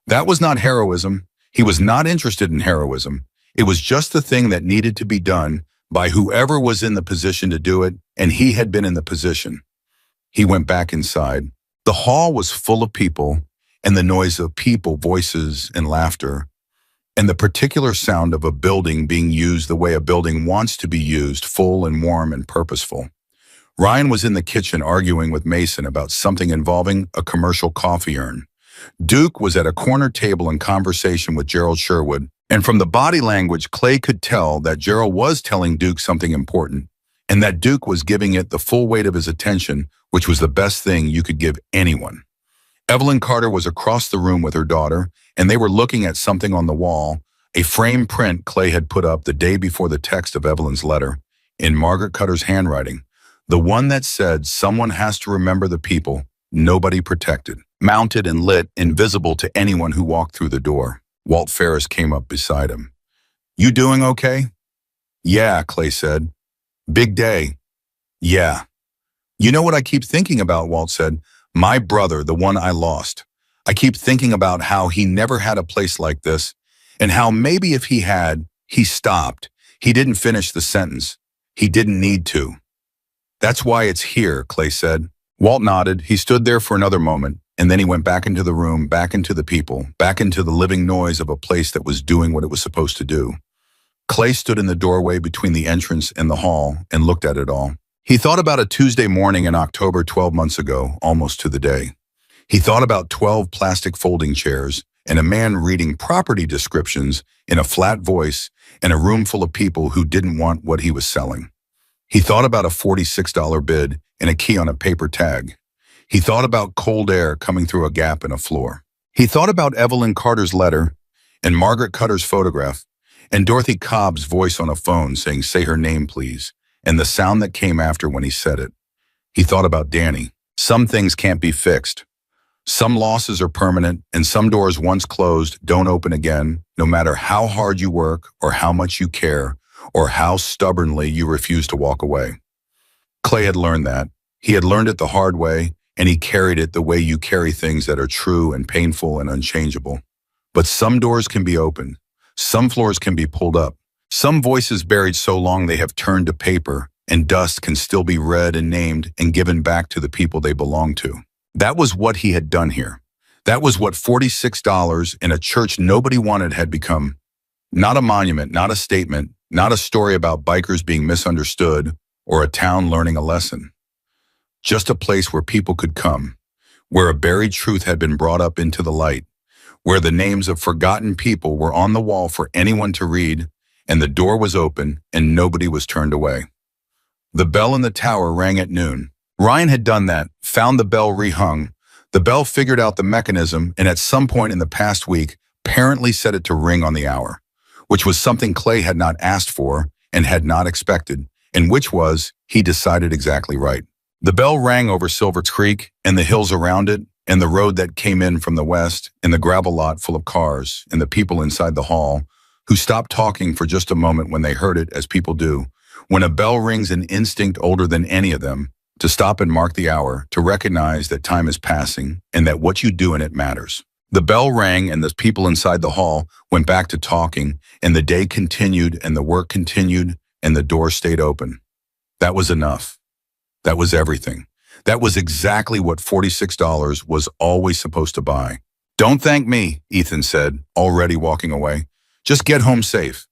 That was not heroism. He was not interested in heroism. It was just the thing that needed to be done by whoever was in the position to do it, and he had been in the position. He went back inside. The hall was full of people, and the noise of people, voices, and laughter, and the particular sound of a building being used the way a building wants to be used, full and warm and purposeful. Ryan was in the kitchen arguing with Mason about something involving a commercial coffee urn. Duke was at a corner table in conversation with Gerald Sherwood, and from the body language, Clay could tell that Gerald was telling Duke something important, and that Duke was giving it the full weight of his attention, which was the best thing you could give anyone. Evelyn Carter was across the room with her daughter, and they were looking at something on the wall, a framed print Clay had put up the day before the text of Evelyn's letter, in Margaret Cutter's handwriting, the one that said, "Someone has to remember the people, nobody protected," mounted and lit, invisible to anyone who walked through the door. Walt Ferris came up beside him. "You doing okay?" "Yeah," Clay said. "Big day." "Yeah." You know what I keep thinking about, Walt said. My brother, the one I lost. I keep thinking about how he never had a place like this, and how maybe if he had, he stopped. He didn't finish the sentence. He didn't need to. That's why it's here, Clay said. Walt nodded. He stood there for another moment, and then he went back into the room, back into the people, back into the living noise of a place that was doing what it was supposed to do. Clay stood in the doorway between the entrance and the hall and looked at it all. He thought about a Tuesday morning in October 12 months ago, almost to the day. He thought about 12 plastic folding chairs and a man reading property descriptions in a flat voice and a room full of people who didn't want what he was selling. He thought about a $46 bid and a key on a paper tag. He thought about cold air coming through a gap in a floor. He thought about Evelyn Carter's letter and Margaret Cutter's photograph and Dorothy Cobb's voice on a phone saying, "Say her name, please," and the sound that came after when he said it. He thought about Danny. Some things can't be fixed. Some losses are permanent, and some doors once closed don't open again, no matter how hard you work or how much you care or how stubbornly you refuse to walk away. Clay had learned that. He had learned it the hard way, and he carried it the way you carry things that are true and painful and unchangeable. But some doors can be opened. Some floors can be pulled up. Some voices buried so long they have turned to paper, and dust can still be read and named and given back to the people they belong to. That was what he had done here. That was what $46 in a church nobody wanted had become. Not a monument, not a statement, not a story about bikers being misunderstood or a town learning a lesson. Just a place where people could come, where a buried truth had been brought up into the light, where the names of forgotten people were on the wall for anyone to read, and the door was open and nobody was turned away. The bell in the tower rang at noon. Ryan had done that, found the bell rehung. The bell figured out the mechanism, and at some point in the past week, apparently set it to ring on the hour, which was something Clay had not asked for and had not expected, and which was, he decided exactly right. The bell rang over Silver Creek and the hills around it, and the road that came in from the west, and the gravel lot full of cars, and the people inside the hall, who stopped talking for just a moment when they heard it, as people do. When a bell rings, an instinct older than any of them, to stop and mark the hour, to recognize that time is passing and that what you do in it matters. The bell rang and the people inside the hall went back to talking, and the day continued and the work continued and the door stayed open. That was enough. That was everything. That was exactly what $46 was always supposed to buy. "Don't thank me," Ethan said, already walking away. "Just get home safe."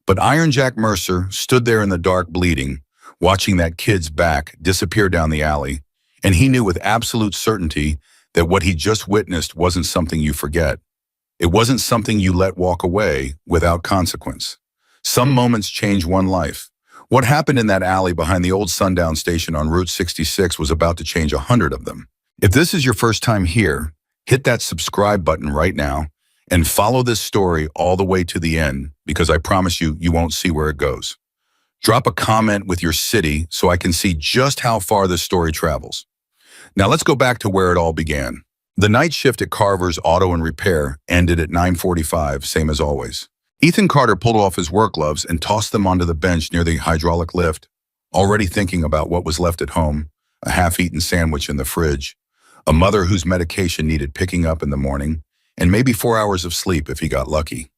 But Iron Jack Mercer stood there in the dark bleeding, watching that kid's back disappear down the alley, and he knew with absolute certainty that what he just witnessed wasn't something you forget. It wasn't something you let walk away without consequence. Some moments change one life. What happened in that alley behind the old Sundown station on Route 66 was about to change 100 of them. If this is your first time here, hit that subscribe button right now and follow this story all the way to the end, because I promise you, you won't see where it goes. Drop a comment with your city so I can see just how far this story travels. Now let's go back to where it all began. The night shift at Carver's Auto and Repair ended at 9:45, same as always. Ethan Carter pulled off his work gloves and tossed them onto the bench near the hydraulic lift, already thinking about what was left at home, a half-eaten sandwich in the fridge, a mother whose medication needed picking up in the morning, and maybe 4 hours of sleep if he got lucky.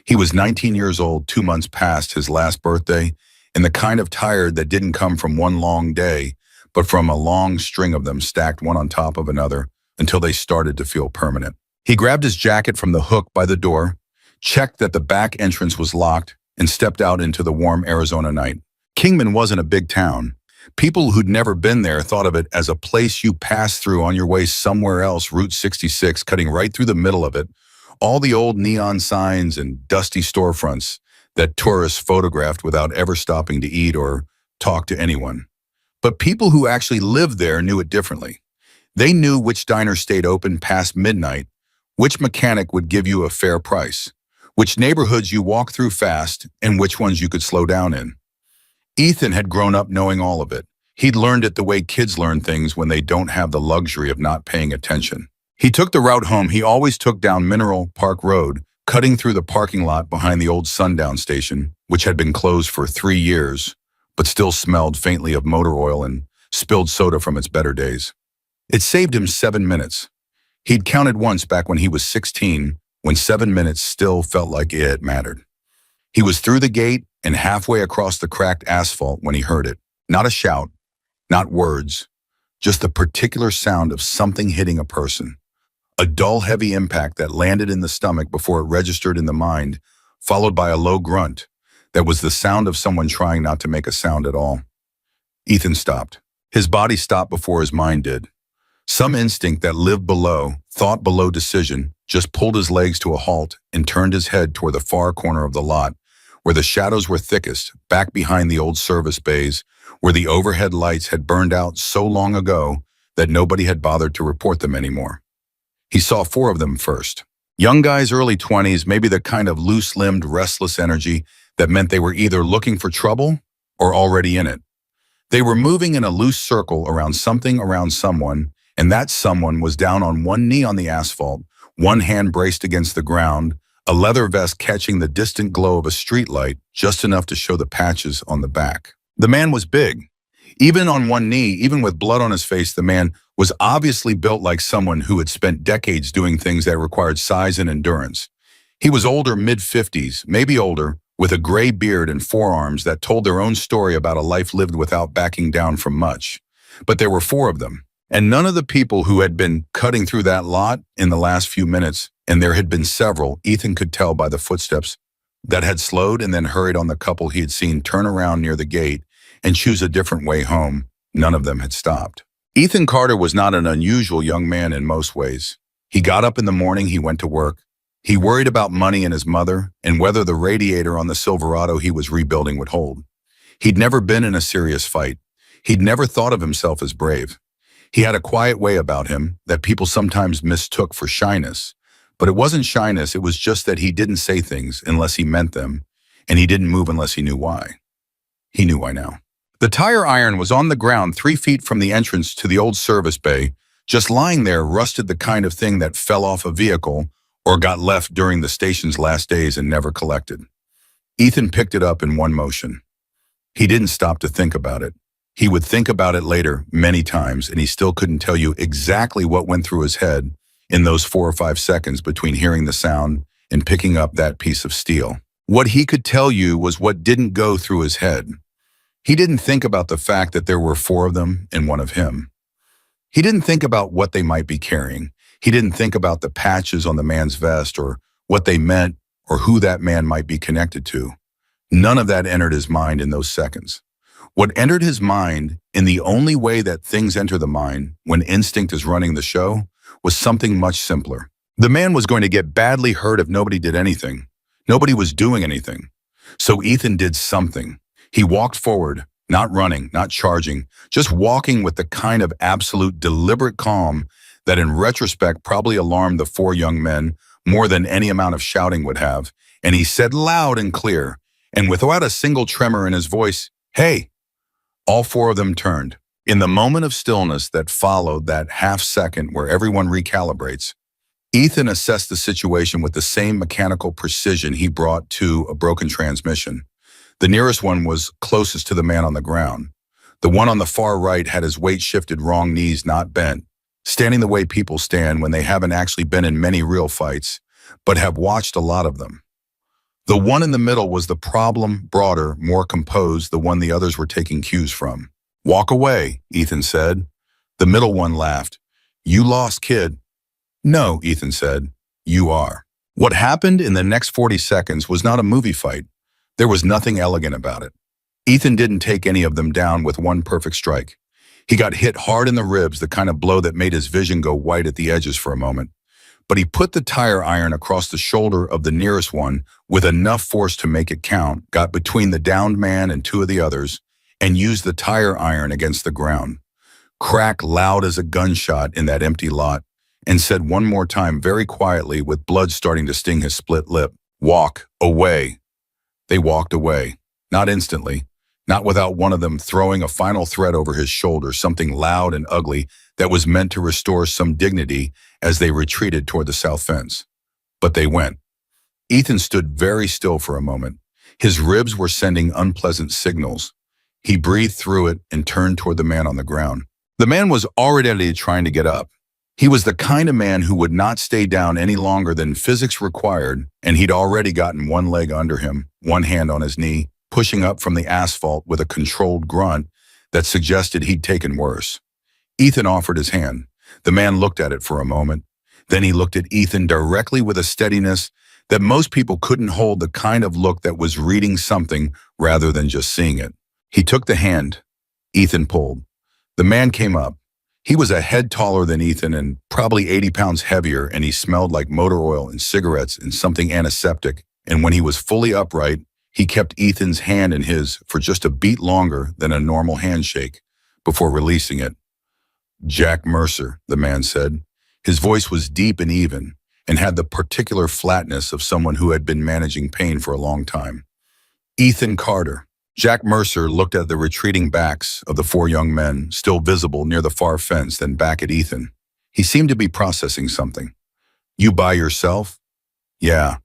He was 19 years old, 2 months past his last birthday, and the kind of tired that didn't come from one long day, but from a long string of them stacked one on top of another until they started to feel permanent. He grabbed his jacket from the hook by the door, checked that the back entrance was locked, and stepped out into the warm Arizona night. Kingman wasn't a big town. People who'd never been there thought of it as a place you pass through on your way somewhere else, Route 66, cutting right through the middle of it. All the old neon signs and dusty storefronts that tourists photographed without ever stopping to eat or talk to anyone. But people who actually lived there knew it differently. They knew which diner stayed open past midnight, which mechanic would give you a fair price, which neighborhoods you walk through fast, and which ones you could slow down in. Ethan had grown up knowing all of it. He'd learned it the way kids learn things when they don't have the luxury of not paying attention. He took the route home he always took down Mineral Park Road, cutting through the parking lot behind the old Sundown station, which had been closed for 3 years, but still smelled faintly of motor oil and spilled soda from its better days. It saved him 7 minutes. He'd counted once back when he was 16, when 7 minutes still felt like it mattered. He was through the gate and halfway across the cracked asphalt when he heard it. Not a shout, not words, just the particular sound of something hitting a person. A dull, heavy impact that landed in the stomach before it registered in the mind, followed by a low grunt that was the sound of someone trying not to make a sound at all. Ethan stopped. His body stopped before his mind did. Some instinct that lived below, thought below decision, just pulled his legs to a halt and turned his head toward the far corner of the lot, where the shadows were thickest, back behind the old service bays, where the overhead lights had burned out so long ago that nobody had bothered to report them anymore. He saw 4 of them first. Young guys, early 20s, maybe the kind of loose-limbed, restless energy that meant they were either looking for trouble or already in it. They were moving in a loose circle around something, around someone, and that someone was down on one knee on the asphalt, one hand braced against the ground, a leather vest catching the distant glow of a streetlight just enough to show the patches on the back. The man was big. Even on one knee, even with blood on his face, the man was obviously built like someone who had spent decades doing things that required size and endurance. He was older, mid-50s, maybe older, with a gray beard and forearms that told their own story about a life lived without backing down from much. But there were 4 of them, and none of the people who had been cutting through that lot in the last few minutes, and there had been several, Ethan could tell by the footsteps, that had slowed and then hurried on the couple he had seen turn around near the gate and choose a different way home. None of them had stopped. Ethan Carter was not an unusual young man in most ways. He got up in the morning, he went to work. He worried about money and his mother and whether the radiator on the Silverado he was rebuilding would hold. He'd never been in a serious fight. He'd never thought of himself as brave. He had a quiet way about him that people sometimes mistook for shyness. But it wasn't shyness, it was just that he didn't say things unless he meant them, and he didn't move unless he knew why. He knew why now. The tire iron was on the ground 3 feet from the entrance to the old service bay, just lying there, rusted, the kind of thing that fell off a vehicle or got left during the station's last days and never collected. Ethan picked it up in one motion. He didn't stop to think about it. He would think about it later many times, and he still couldn't tell you exactly what went through his head in those 4 or 5 seconds between hearing the sound and picking up that piece of steel. What he could tell you was what didn't go through his head. He didn't think about the fact that there were 4 of them and 1 of him. He didn't think about what they might be carrying. He didn't think about the patches on the man's vest or what they meant or who that man might be connected to. None of that entered his mind in those seconds. What entered his mind, in the only way that things enter the mind when instinct is running the show, was something much simpler. The man was going to get badly hurt if nobody did anything. Nobody was doing anything. So Ethan did something. He walked forward, not running, not charging, just walking with the kind of absolute deliberate calm that in retrospect probably alarmed the 4 young men more than any amount of shouting would have. And he said loud and clear, and without a single tremor in his voice, "Hey!" All 4 of them turned. In the moment of stillness that followed that half second where everyone recalibrates, Ethan assessed the situation with the same mechanical precision he brought to a broken transmission. The nearest one was closest to the man on the ground. The one on the far right had his weight shifted wrong, knees not bent, standing the way people stand when they haven't actually been in many real fights, but have watched a lot of them. The one in the middle was the problem, broader, more composed, the one the others were taking cues from. "Walk away," Ethan said. The middle one laughed. "You lost, kid." "No," Ethan said. "You are." What happened in the next 40 seconds was not a movie fight. There was nothing elegant about it. Ethan didn't take any of them down with one perfect strike. He got hit hard in the ribs, the kind of blow that made his vision go white at the edges for a moment. But he put the tire iron across the shoulder of the nearest one with enough force to make it count, got between the downed man and 2 of the others, and used the tire iron against the ground. Crack loud as a gunshot in that empty lot, and said one more time very quietly with blood starting to sting his split lip, "Walk away." They walked away, not instantly, not without one of them throwing a final threat over his shoulder, something loud and ugly that was meant to restore some dignity as they retreated toward the south fence. But they went. Ethan stood very still for a moment. His ribs were sending unpleasant signals. He breathed through it and turned toward the man on the ground. The man was already trying to get up. He was the kind of man who would not stay down any longer than physics required, and he'd already gotten one leg under him, one hand on his knee, pushing up from the asphalt with a controlled grunt that suggested he'd taken worse. Ethan offered his hand. The man looked at it for a moment. Then he looked at Ethan directly with a steadiness that most people couldn't hold, the kind of look that was reading something rather than just seeing it. He took the hand. Ethan pulled. The man came up. He was a head taller than Ethan and probably 80 pounds heavier, and he smelled like motor oil and cigarettes and something antiseptic. And when he was fully upright, he kept Ethan's hand in his for just a beat longer than a normal handshake before releasing it. "Jack Mercer," the man said. His voice was deep and even, and had the particular flatness of someone who had been managing pain for a long time. "Ethan Carter." Jack Mercer looked at the retreating backs of the four young men, still visible near the far fence, then back at Ethan. He seemed to be processing something. "You by yourself?" "Yeah,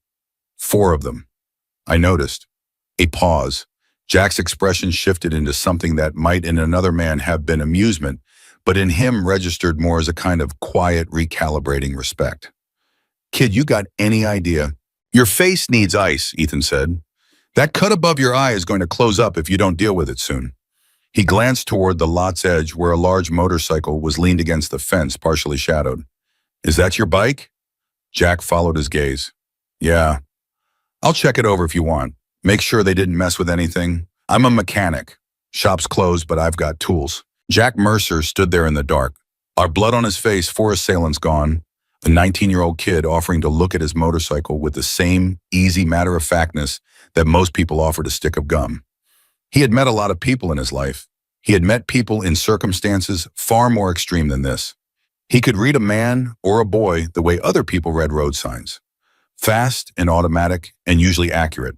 4 of them." I noticed. A pause. Jack's expression shifted into something that might in another man have been amusement, but in him registered more as a kind of quiet, recalibrating respect. "Kid, you got any idea?" "Your face needs ice," Ethan said. "That cut above your eye is going to close up if you don't deal with it soon." He glanced toward the lot's edge where a large motorcycle was leaned against the fence, partially shadowed. "Is that your bike?" Jack followed his gaze. "Yeah. I'll check it over if you want. Make sure they didn't mess with anything. I'm a mechanic. Shop's closed, but I've got tools." Jack Mercer stood there in the dark. Our blood on his face, 4 assailants gone. A 19-year-old kid offering to look at his motorcycle with the same easy matter-of-factness that most people offered a stick of gum. He had met a lot of people in his life. He had met people in circumstances far more extreme than this. He could read a man or a boy the way other people read road signs. Fast and automatic and usually accurate.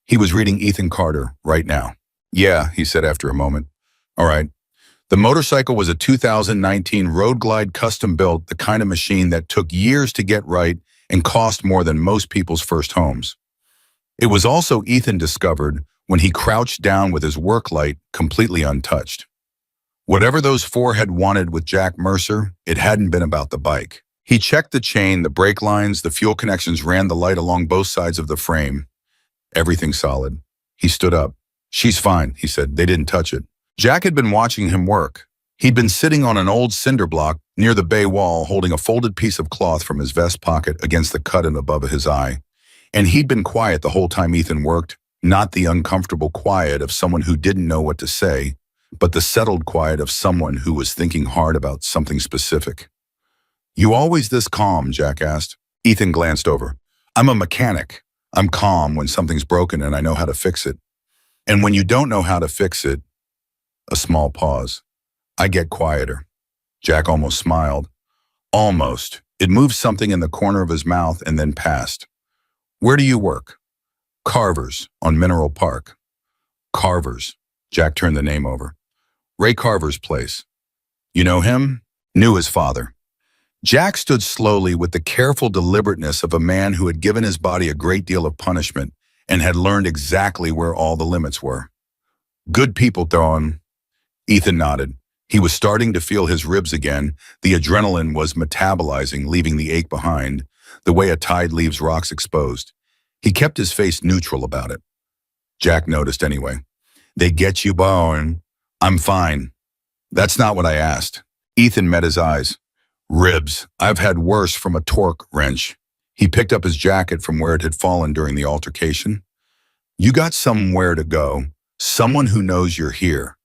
He was reading Ethan Carter right now. "Yeah," he said after a moment. "All right. The motorcycle was a 2019 Road Glide custom-built, the kind of machine that took years to get right and cost more than most people's first homes. It was also, Ethan discovered, when he crouched down with his work light completely untouched. Whatever those 4 had wanted with Jack Mercer, it hadn't been about the bike. He checked the chain, the brake lines, the fuel connections, ran the light along both sides of the frame. Everything solid. He stood up. "She's fine," he said. "They didn't touch it." Jack had been watching him work. He'd been sitting on an old cinder block near the bay wall, holding a folded piece of cloth from his vest pocket against the cut above his eye. And he'd been quiet the whole time Ethan worked, not the uncomfortable quiet of someone who didn't know what to say, but the settled quiet of someone who was thinking hard about something specific. "You always this calm?" Jack asked. Ethan glanced over. "I'm a mechanic. I'm calm when something's broken and I know how to fix it. And when you don't know how to fix it," a small pause, "I get quieter." Jack almost smiled. Almost. It moved something in the corner of his mouth and then passed. "Where do you work?" "Carver's, on Mineral Park." "Carver's." Jack turned the name over. "Ray Carver's place." "You know him?" "Knew his father." Jack stood slowly with the careful deliberateness of a man who had given his body a great deal of punishment and had learned exactly where all the limits were. "Good people, Thorne." Ethan nodded. He was starting to feel his ribs again. The adrenaline was metabolizing, leaving the ache behind, the way a tide leaves rocks exposed. He kept his face neutral about it. Jack noticed anyway. "They get you bone." "I'm fine." "That's not what I asked." Ethan met his eyes. "Ribs. I've had worse from a torque wrench." He picked up his jacket from where it had fallen during the altercation. "You got somewhere to go. Someone who knows you're here.